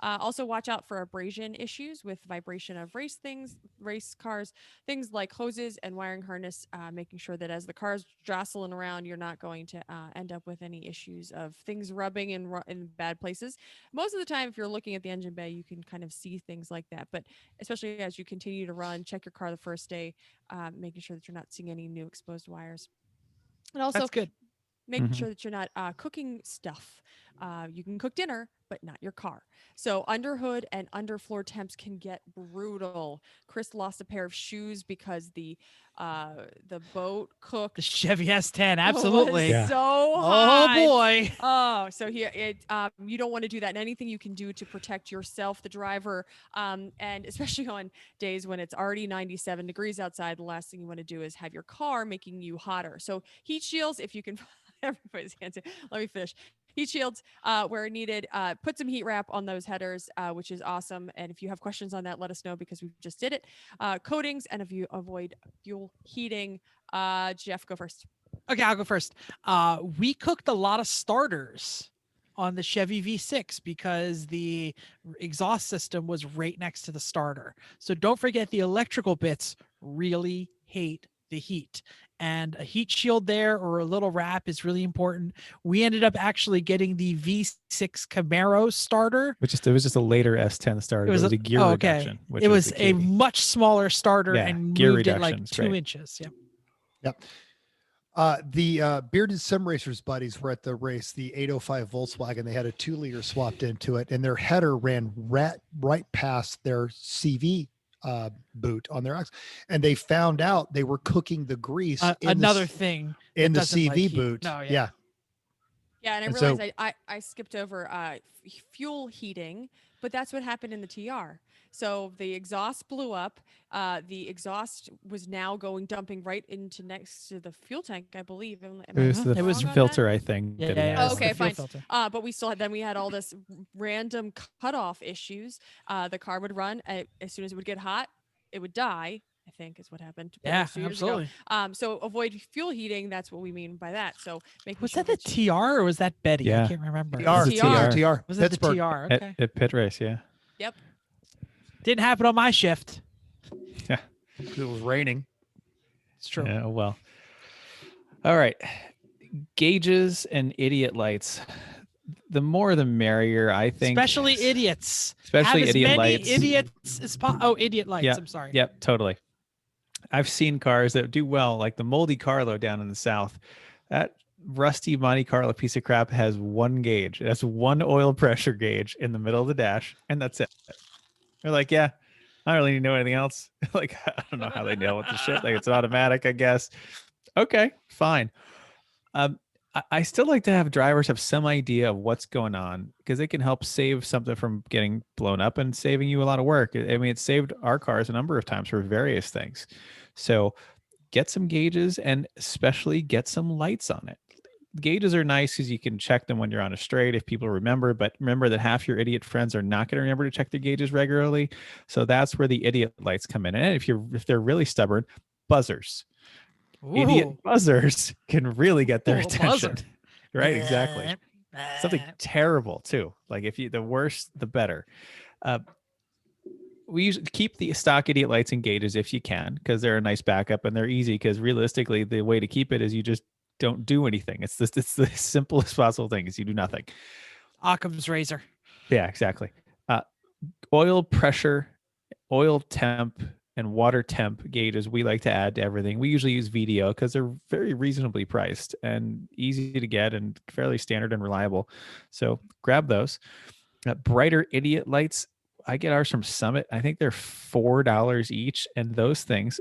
Also watch out for abrasion issues with vibration of race cars, things like hoses and wiring harness, making sure that as the car's jostling around, you're not going to end up with any issues of things rubbing in bad places. Most of the time, if you're looking at the engine bay, you can kind of see things like that. But especially as you continue to run, check your car the first day, making sure that you're not seeing any new exposed wires. And also,
that's good.
Make
Mhm.
sure that you're not cooking stuff. You can cook dinner, but not your car. So under hood and underfloor temps can get brutal. Chris lost a pair of shoes because the boat cooked.
The Chevy S10,
was
absolutely.
Yeah.
so
Oh
hot.
boy.
Oh, so you don't want to do that. And anything you can do to protect yourself, the driver, and especially on days when it's already 97 degrees outside, the last thing you want to do is have your car making you hotter. So heat shields, if you can, everybody's answer. Let me finish. Heat shields where needed. Put some heat wrap on those headers, which is awesome. And if you have questions on that, let us know because we just did it. Coatings, and if you avoid fuel heating, Jeff, go first.
Okay, I'll go first. We cooked a lot of starters on the Chevy V6 because the exhaust system was right next to the starter. So don't forget the electrical bits really hate the heat. And a heat shield there or a little wrap is really important. We ended up actually getting the V6 Camaro starter.
It was just a later S10 starter. It was a gear reduction. Which
It was
the
a
key.
much smaller starter
Yeah,
and
gear
moved it like
reduction's
2
great.
inches. Yep.
Yep. The Bearded Sim Racers buddies were at the race, the 805 Volkswagen. They had a 2-liter swapped into it, and their header ran right past their CV boot on their ox, and they found out they were cooking the grease
Another thing
in the
doesn't like
CV
heat.
boot.
No,
yeah.
Yeah, and I
And so-
realized I skipped over fuel heating, but that's what happened in the TR. So the exhaust blew up. The exhaust was now dumping right into next to the fuel tank, I believe. Am
It was
I
the
It was
wrong on
filter, I think.
Yeah,
that
yeah,
it
yeah,
had.
Oh, okay,
the fuel
fine.
filter.
But we had all this random cutoff issues. The car would run as soon as it would get hot, it would die, I think is what happened.
Yeah,
2 years ago.
absolutely.
So avoid fuel heating. That's what we mean by that. So making
Was
sure
that the TR or was that Betty?
Yeah.
I can't remember.
TR,
It was a TR.
TR.
Was it
Pittsburgh.
the TR? Okay.
At Pit Race, yeah.
Yep.
Didn't happen on my shift.
It was raining.
It's true.
Yeah, well. All right. Gauges and idiot lights. The more the merrier, I think.
Especially idiots.
Especially
Have as
idiot
many
lights.
idiots as idiot lights.
Yeah.
I'm sorry.
Yep, totally. I've seen cars that do well, like the Moldy Carlo down in the south. That rusty Monte Carlo piece of crap has one gauge. It has one oil pressure gauge in the middle of the dash, and that's it. They're like, yeah, I don't really need to know anything else. Like, I don't know how they nail with the shit. Like, it's automatic, I guess. Okay, fine. I still like to have drivers have some idea of what's going on because it can help save something from getting blown up and saving you a lot of work. I mean, it saved our cars a number of times for various things. So get some gauges and especially get some lights on it. Gauges are nice because you can check them when you're on a straight if people remember, but remember that half your idiot friends are not going to remember to check their gauges regularly. So that's where the idiot lights come in. And if they're really stubborn, buzzers. Idiot
Ooh.
buzzers can really get their
Ooh, a
attention.
buzzer.
Right, exactly. Something terrible too. Like the worse, the better. We usually keep the stock idiot lights and gauges if you can, because they're a nice backup and they're easy. Because realistically, the way to keep it is you just don't do anything. It's the simplest possible thing is you do nothing.
Occam's razor.
Yeah, exactly. Oil pressure, oil temp, and water temp gauges we like to add to everything. We usually use VDO because they're very reasonably priced and easy to get and fairly standard and reliable. So grab those. Brighter idiot lights. I get ours from Summit. I think they're $4 each, and those things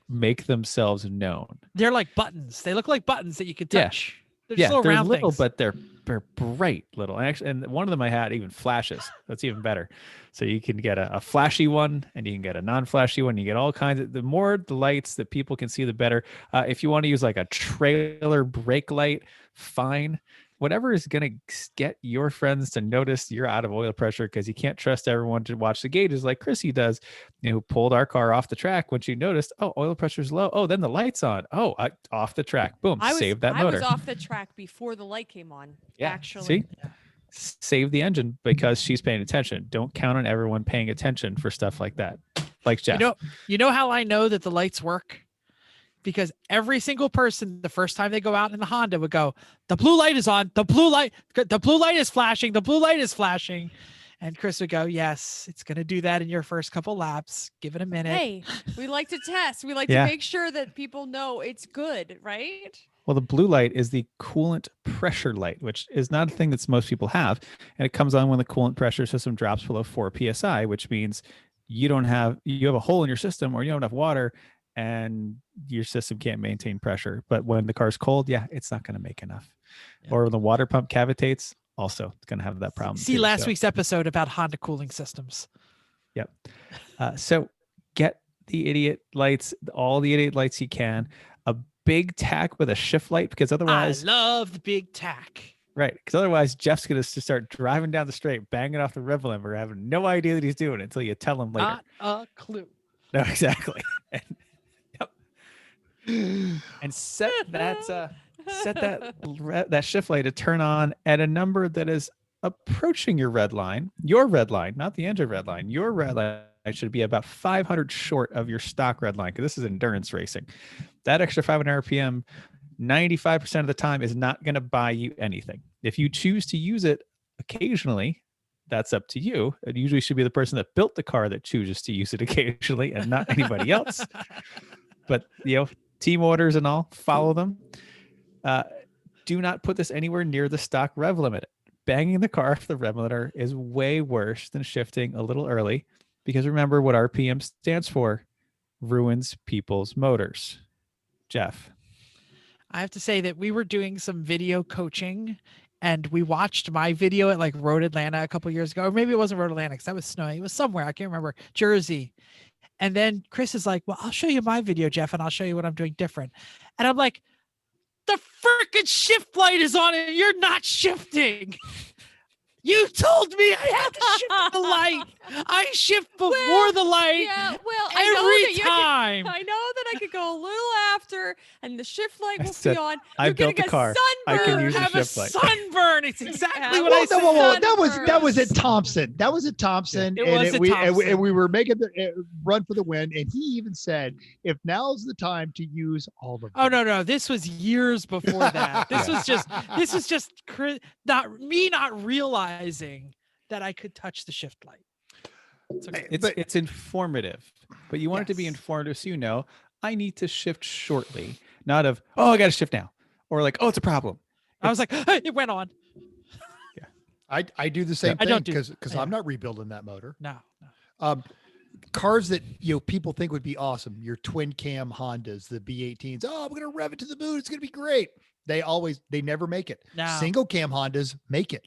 make themselves known.
They're like buttons. They look like buttons that you can
Yeah.
touch. They're just
Yeah,
little
they're
round
little,
things.
but they're bright little. And one of them I had even flashes. That's even better. So you can get a flashy one, and you can get a non-flashy one. You get all kinds of. The more the lights that people can see, the better. If you want to use like a trailer brake light, fine. Whatever is going to get your friends to notice you're out of oil pressure, because you can't trust everyone to watch the gauges like Chrissy does, who pulled our car off the track when she noticed, oh, oil pressure's low. Oh, then the light's on. Oh, off the track. Boom, save that motor.
I was off the track before the light came on.
Yeah,
Actually.
see? Save the engine because she's paying attention. Don't count on everyone paying attention for stuff like that. Like Jeff.
You know how I know that the lights work? Because every single person, the first time they go out in the Honda, would go, the blue light is on, the blue light is flashing, the blue light is flashing. And Chris would go, yes, it's going to do that in your first couple laps. Give it a minute.
Hey, we like to test. We like
Yeah.
to make sure that people know it's good, right?
Well, the blue light is the coolant pressure light, which is not a thing that most people have. And it comes on when the coolant pressure system drops below 4 psi, which means you have a hole in your system or you don't have enough water and your system can't maintain pressure. But when the car's cold, yeah, it's not going to make enough.
Yeah.
Or when the water pump cavitates, also it's going to have that problem.
See last week's episode about Honda cooling systems.
Yep. So get the idiot lights, all the idiot lights you can. A big tack with a shift light, because otherwise,
I love the big tack.
Right, because otherwise Jeff's going to start driving down the straight, banging off the rev limiter, having no idea that he's doing it until you tell him later.
Not a clue.
No, exactly. And set that shift light to turn on at a number that is approaching your red line, not the engine red line. Your red line should be about 500 short of your stock red line, because this is endurance racing. That extra 500 RPM, 95% of the time, is not going to buy you anything. If you choose to use it occasionally, that's up to you. It usually should be the person that built the car that chooses to use it occasionally and not anybody else. But, team orders and all, follow them. Do not put this anywhere near the stock rev limit. Banging the car off the rev limiter is way worse than shifting a little early, because remember what RPM stands for: ruins people's motors. Jeff.
I have to say that we were doing some video coaching, and we watched my video at like Road Atlanta a couple years ago, or maybe it wasn't Road Atlanta because that was snowing. It was somewhere, I can't remember, Jersey. And then Chris is like, well, I'll show you my video, Jeff, and I'll show you what I'm doing different. And I'm like, the freaking shift light is on and you're not shifting. You told me I had to shift the light. I shift before the light.
Yeah, well,
every time.
I know that I could go a little after, and the shift light will
said,
be on.
I
You're
built
getting
the car. I can use
have
the
a
shift light.
sunburn. It's exactly what
Well,
I said.
that was at Thompson. That was at Thompson,
It was at Thompson.
and we were making the run for the win. And he even said, "If now's the time to use all of them."
Oh no! This was years before that. This was just not realizing that I could touch the shift light. It's okay.
It's informative, but you want it to be
Yes.
informative, so I need to shift shortly, not of, oh, I got to shift now, or like, oh, it's a problem.
I was like, hey, it went on.
I do the same
I
thing
don't do-
because
yeah.
I'm not rebuilding that motor.
No.
Cars that people think would be awesome, your twin cam Hondas, the B18s. Oh, I'm gonna rev it to the moon. It's gonna be great. They never make it.
No.
Single cam Hondas make it.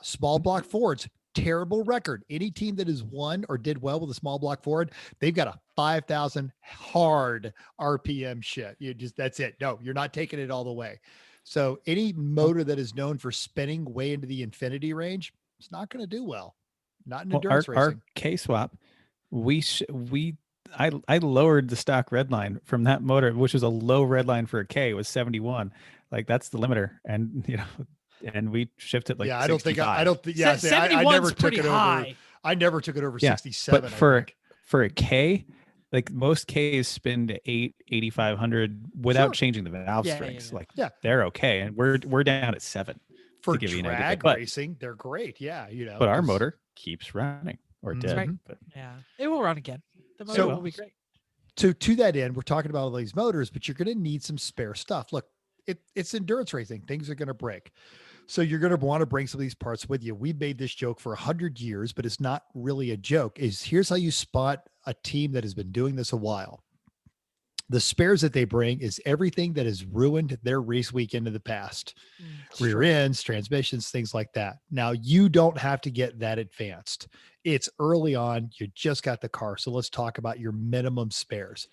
Small block Fords, terrible record. Any team that has won or did well with a small block Ford, they've got a 5,000 hard RPM shit. That's it. No, you're not taking it all the way. So any motor that is known for spinning way into the infinity range, it's not going to do well. Not in endurance
Our
racing.
K swap, I lowered the stock red line from that motor, which was a low red line for a K. It was 71. Like that's the limiter, and and we shifted like 65.
I don't think. Yeah, I never took it
high.
over. I never took it over
Yeah,
67.
but for a K, like most Ks spin to 8,500 without
Sure.
changing the valve
Yeah,
strings.
yeah.
Like
Yeah.
they're okay, and we're down at 7.
For
to give you an idea,
drag
but-
racing, they're great. Yeah,
But our
'cause-
motor keeps running, or
Mhm.
did.
right.
But
Yeah, it will run again. The motor
So-
will be great.
So to that end, we're talking about all these motors, but you're going to need some spare stuff. Look, it's endurance racing. Things are going to break. So you're going to want to bring some of these parts with you. We've made this joke for 100 years, but it's not really a joke. Here's how you spot a team that has been doing this a while. The spares that they bring is everything that has ruined their race weekend in the past. Rear ends, transmissions, things like that. Now you don't have to get that advanced. It's early on. You just got the car. So let's talk about your minimum spares.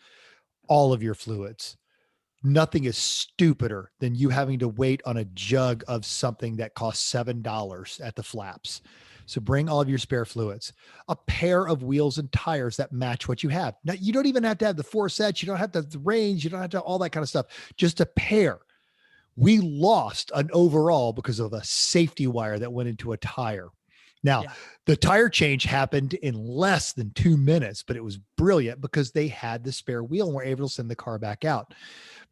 All of your fluids. Nothing is stupider than you having to wait on a jug of something that costs $7 at the flaps. So bring all of your spare fluids, a pair of wheels and tires that match what you have. Now, you don't even have to have the 4 sets. You don't have to have the range. You don't have to have all that kind of stuff. Just a pair. We lost an overall because of a safety wire that went into a tire. Now,
Yeah.
the tire change happened in less than 2 minutes, but it was brilliant because they had the spare wheel and were able to send the car back out.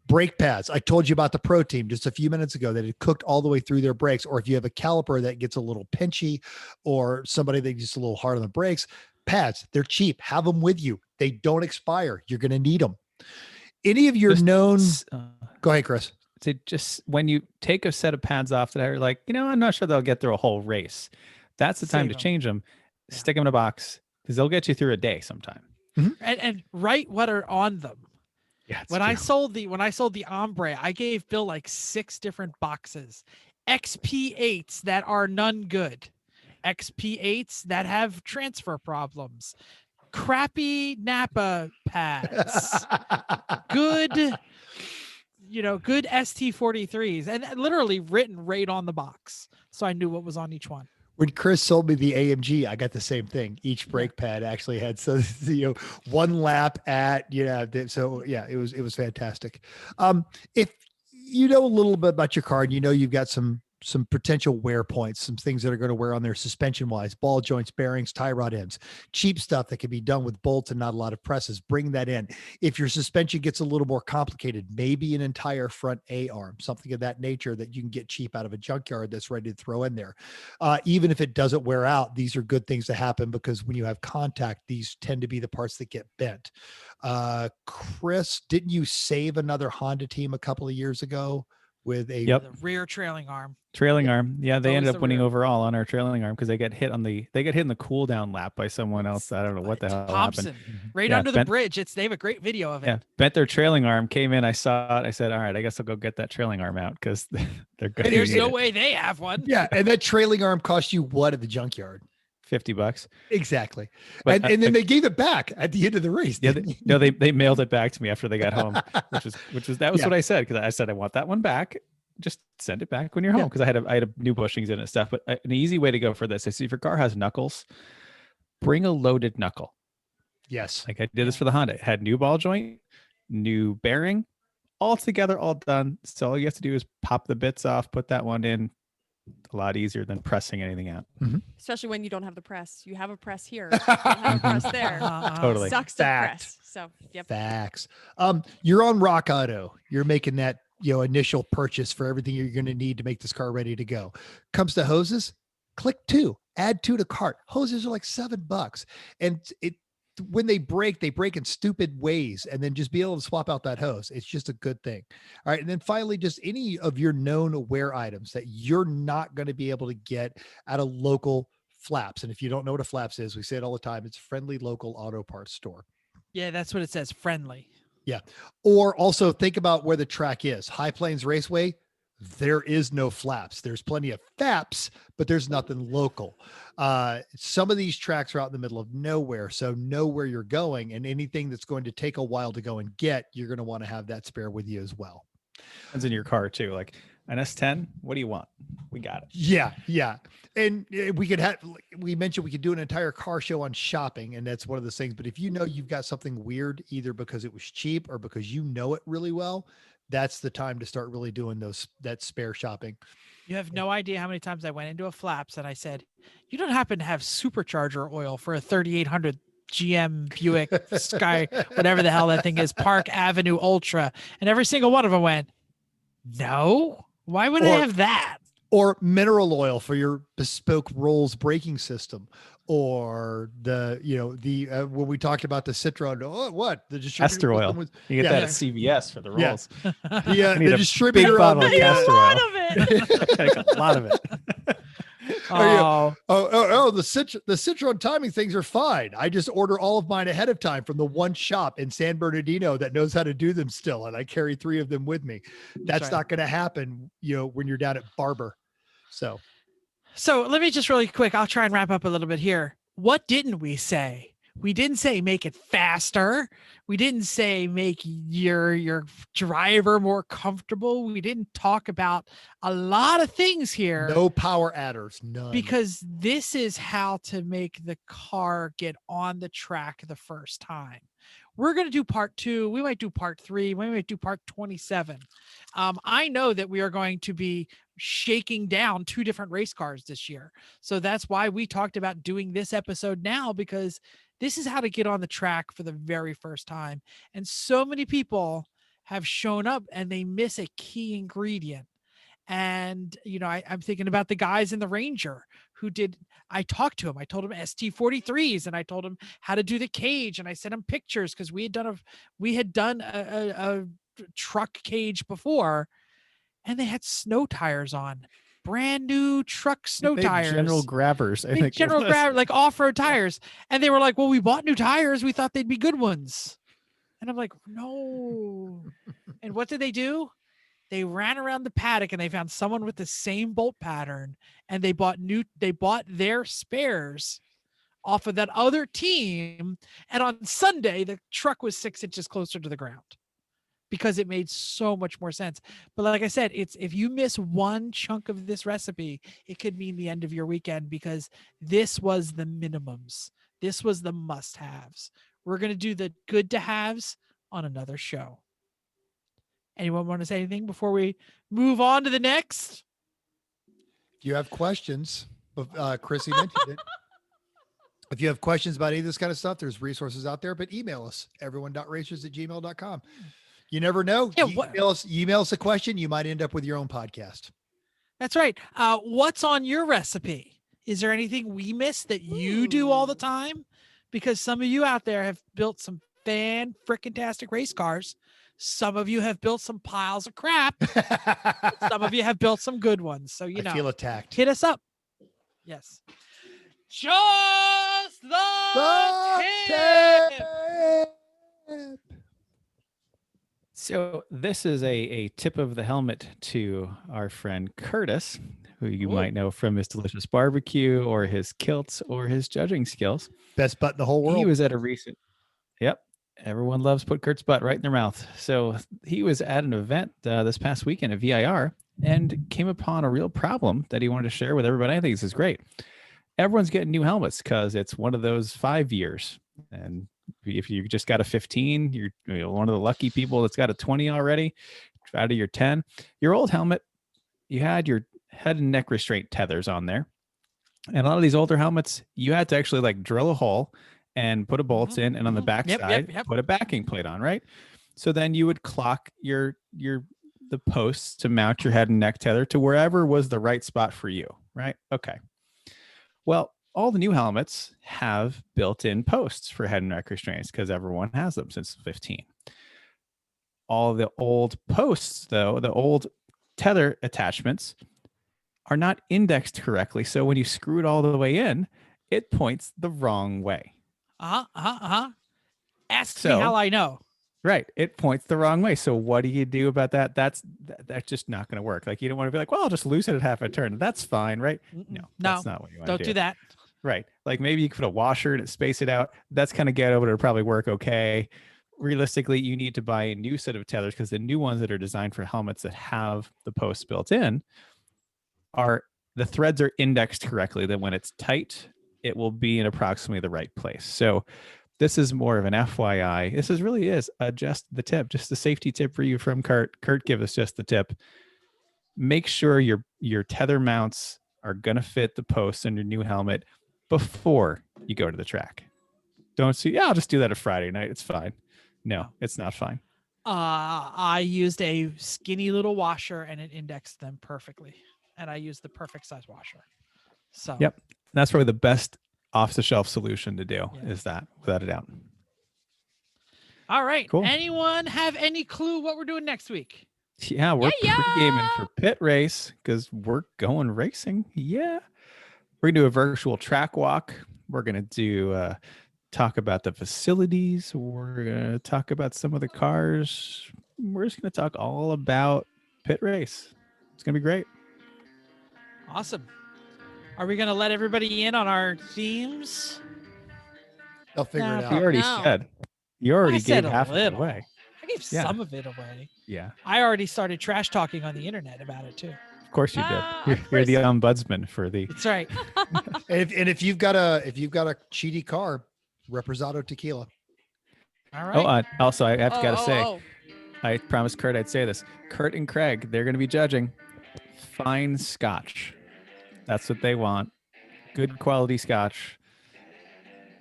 Brake pads. I told you about the Pro Team just a few minutes ago that it cooked all the way through their brakes. Or if you have a caliper that gets a little pinchy or somebody that gets a little hard on the brakes, pads, they're cheap. Have them with you. They don't expire. You're going to need them. Any of your
Just-
known,
uh,
go ahead, Chris.
to just when you take a set of pads off that are like, I'm not sure they'll get through a whole race. That's the time
Save
to
'em.
change them.
Yeah.
Stick them in a box because they'll get you through a day sometime.
And write what are on them.
Yeah.
When I sold the Ombre, I gave Bill like 6 different boxes. XP8s that are none good. XP8s that have transfer problems. Crappy Napa pads. Good good ST43s, and literally written right on the box. So I knew what was on each one.
When Chris sold me the AMG, I got the same thing. Each brake pad actually had one lap at, so yeah, it was fantastic. If you know a little bit about your car and you've got some potential wear points, some things that are going to wear on there suspension wise, ball joints, bearings, tie rod ends, cheap stuff that can be done with bolts and not a lot of presses, bring that in. If your suspension gets a little more complicated, maybe an entire front A-arm, something of that nature that you can get cheap out of a junkyard that's ready to throw in there. Even if it doesn't wear out, these are good things to happen because when you have contact, these tend to be the parts that get bent. Chris, didn't you save another Honda team a couple of years ago with
The rear trailing arm.
Trailing arm. Yeah, they
Always
ended
the
up winning
rear.
overall on our trailing arm because they got hit in the cool down lap by someone else. I don't know what the hell
Thompson,
happened.
right
Yeah,
under the bridge. They have a great video of it.
Yeah, bent their trailing arm, came in, I saw it, I said, all right, I guess I'll go get that trailing arm out because they're good.
There's no way they have one.
Yeah, and that trailing arm cost you what at the junkyard?
$50.
Exactly.
But
and then they gave it back at the end of the race.
Yeah, they mailed it back to me after they got home, which was what I said, because I said I want that one back. Just send it back when you're home, because I had a new bushings in it and stuff. But an easy way to go for this is if your car has knuckles, bring a loaded knuckle.
Yes.
Like I did this for the Honda. It had new ball joint, new bearing, all together, all done. So all you have to do is pop the bits off, put that one in. A lot easier than pressing anything out.
Especially when you don't have the press. You have a press here. You don't have a press there.
Totally.
Sucks to press. So, yep.
Facts. You're on Rock Auto. You're making that initial purchase for everything you're going to need to make this car ready to go. Comes to hoses, click 2, add 2 to cart. Hoses are like $7, and when they break in stupid ways, and then just be able to swap out that hose. It's just a good thing. All right. And then finally, just any of your known wear items that you're not going to be able to get at a local Flaps. And if you don't know what a Flaps is, we say it all the time. It's a friendly local auto parts store.
Yeah, that's what it says. Friendly.
Yeah. Or also think about where the track is. High Plains Raceway, there is no Flaps. There's plenty of FAPs, but there's nothing local. Some of these tracks are out in the middle of nowhere. So know where you're going, and anything that's going to take a while to go and get, you're going to want to have that spare with you as well.
Depends in your car too. Like an S10, what do you want? We got it.
Yeah. Yeah. And we mentioned we could do an entire car show on shopping, and that's one of those things. But if you've got something weird, either because it was cheap or because it really well, that's the time to start really doing that spare shopping.
You have no idea how many times I went into a Flaps and I said, you don't happen to have supercharger oil for a 3800 GM Buick Sky, whatever the hell that thing is, Park Avenue Ultra. And every single one of them went, no, why would I have that?
Or mineral oil for your bespoke Rolls braking system, or when we talked about the Citron, the distributor
castor oil. You get that at CVS for the rolls.
Yeah, the distributor
big bottle of
A
castor
lot
oil.
of it.
A lot of it.
The Citron timing things are fine. I just order all of mine ahead of time from the one shop in San Bernardino that knows how to do them still, and I carry 3 of them with me. That's not going to happen, when you're down at Barber.
So let me just really quick, I'll try and wrap up a little bit here. What didn't we say? We didn't say make it faster. We didn't say make your driver more comfortable. We didn't talk about a lot of things here.
No power adders, none.
Because this is how to make the car get on the track the first time. We're going to do part 2. We might do part 3. We might do part 27. I know that we are going to be shaking down 2 different race cars this year. So that's why we talked about doing this episode now, because this is how to get on the track for the very first time. And so many people have shown up and they miss a key ingredient. And, I'm thinking about the guys in the Ranger who I talked to him. I told him ST43s, and I told him how to do the cage. And I sent him pictures because we had done a truck cage before. and they had snow tires on, brand new truck snow
Big
tires.
General Grabbers. I
Big
think it
General
was.
Grab, like off-road tires. And they were like, well, we bought new tires. We thought they'd be good ones. And I'm like, no. And what did they do? They ran around the paddock and they found someone with the same bolt pattern, and they bought their spares off of that other team. And on Sunday, the truck was 6 inches closer to the ground because it made so much more sense. But like I said, it's if you miss one chunk of this recipe, it could mean the end of your weekend, because this was the minimums. This was the must-haves. We're going to do the good to haves on another show. Anyone want to say anything before we move on to the next?
If you have questions, Chrissy mentioned it. If you have questions about any of this kind of stuff, there's resources out there, but email us, everyone.racers@gmail.com. You never know.
Yeah,
email us a question. You might end up with your own podcast.
That's right. What's on your recipe? Is there anything we missed that you do all the time? Because some of you out there have built some fan-frickin-tastic race cars. Some of you have built some piles of crap. Some of you have built some good ones. So,
I feel attacked.
hit us up. Yes. Just the tip.
So this is a tip of the helmet to our friend Curtis, who you might know from his delicious barbecue or his kilts or his judging skills.
Best butt in the whole world.
He was at a recent, everyone loves put Kurt's butt right in their mouth. So he was at an event this past weekend at VIR and came upon a real problem that he wanted to share with everybody. I think this is great. Everyone's getting new helmets because it's one of those 5 years. And if you just got a 15, you're one of the lucky people that's got a 20 already out of your 10. Your old helmet, you had your head and neck restraint tethers on there. And a lot of these older helmets, you had to actually like drill a hole and put a bolt in, and on the back side, put a backing plate on, right? So then you would clock the posts to mount your head and neck tether to wherever was the right spot for you, right? Okay. Well, all the new helmets have built-in posts for head and neck restraints because everyone has them since 15. All the old posts, though, the old tether attachments are not indexed correctly. So when you screw it all the way in, it points the wrong way.
Ask me how I know.
Right. It points the wrong way. So what do you do about that? That's just not going to work. Like, you don't want to be like, well, I'll just loosen it half a turn. That's fine, right? No, that's not what you want to do.
Don't do that.
Right. Like maybe you could put a washer and space it out. That's kind of ghetto, but it'll probably work okay. Realistically, you need to buy a new set of tethers because the new ones that are designed for helmets that have the posts built in the threads are indexed correctly. That when it's tight, it will be in approximately the right place. So this is more of an FYI. This really is just the tip, just the safety tip for you from Kurt. Kurt, give us just the tip. Make sure your tether mounts are going to fit the posts in your new helmet before you go to the track. Don't see, I'll just do that a Friday night. It's fine. No, it's not fine.
I used a skinny little washer and it indexed them perfectly. And I used the perfect size washer. So
yep. That's probably the best off-the-shelf solution to do is that, without a doubt.
All right.
Cool.
Anyone have any clue what we're doing next week?
Yeah, we're pre-gaming for pit race because we're going racing. Yeah. We're going to do a virtual track walk. We're going to do talk about the facilities. We're going to talk about some of the cars. We're just going to talk all about pit race. It's going to be great.
Awesome. Are we going to let everybody in on our themes?
They'll figure it out.
You already said. You already gave half of it
little.
away.
I gave some of it away.
Yeah.
I already started trash talking on the internet about it too.
Of course you did. You're the ombudsman for the.
That's right.
and if you've got a cheaty car, Reposado Tequila.
All right.
Oh, also I have got to say, I promised Kurt I'd say this. Kurt and Craig, they're going to be judging fine scotch. That's what they want. Good quality scotch.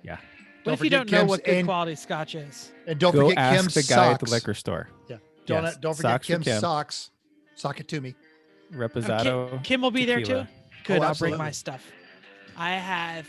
Yeah.
What if you don't know what good quality scotch is?
And don't
Go
forget
ask
Kim's
the guy
socks.
at the liquor store.
Yeah.
Yes.
Don't forget
Socks for
Kim's
Kim.
socks. Sock it to me.
Reposado.
Kim will be there
tequila.
too. Good. I'll
absolutely.
bring my stuff. I have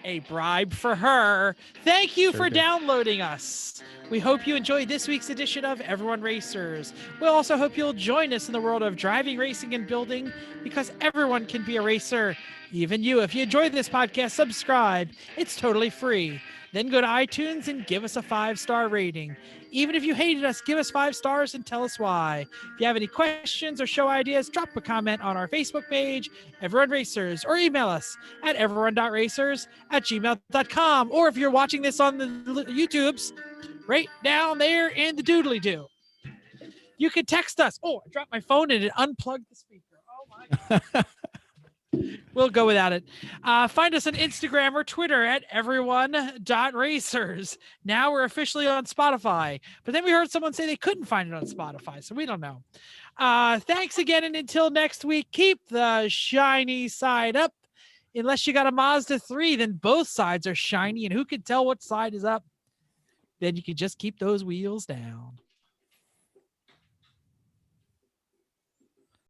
a bribe for her. Thank you for
did.
downloading us. We hope you enjoyed this week's edition of Everyone Racers. We also hope you'll join us in the world of driving, racing, and building, because everyone can be a racer, even you. If you enjoyed this podcast, subscribe. It's totally free. Then go to iTunes and give us a 5-star rating. Even if you hated us, give us 5 stars and tell us why. If you have any questions or show ideas, drop a comment on our Facebook page, Everyone Racers, or email us at everyone.racers@gmail.com. Or if you're watching this on the YouTubes, right down there in the doodly-doo, you can text us. Oh, I dropped my phone and it unplugged the speaker. Oh my God. We'll go without it. Find us on Instagram or Twitter at everyone.racers. Now we're officially on Spotify, but then we heard someone say they couldn't find it on Spotify, so we don't know. Thanks again, and until next week, keep the shiny side up. Unless you got a Mazda 3, then both sides are shiny, and who can tell what side is up? Then you can just keep those wheels down.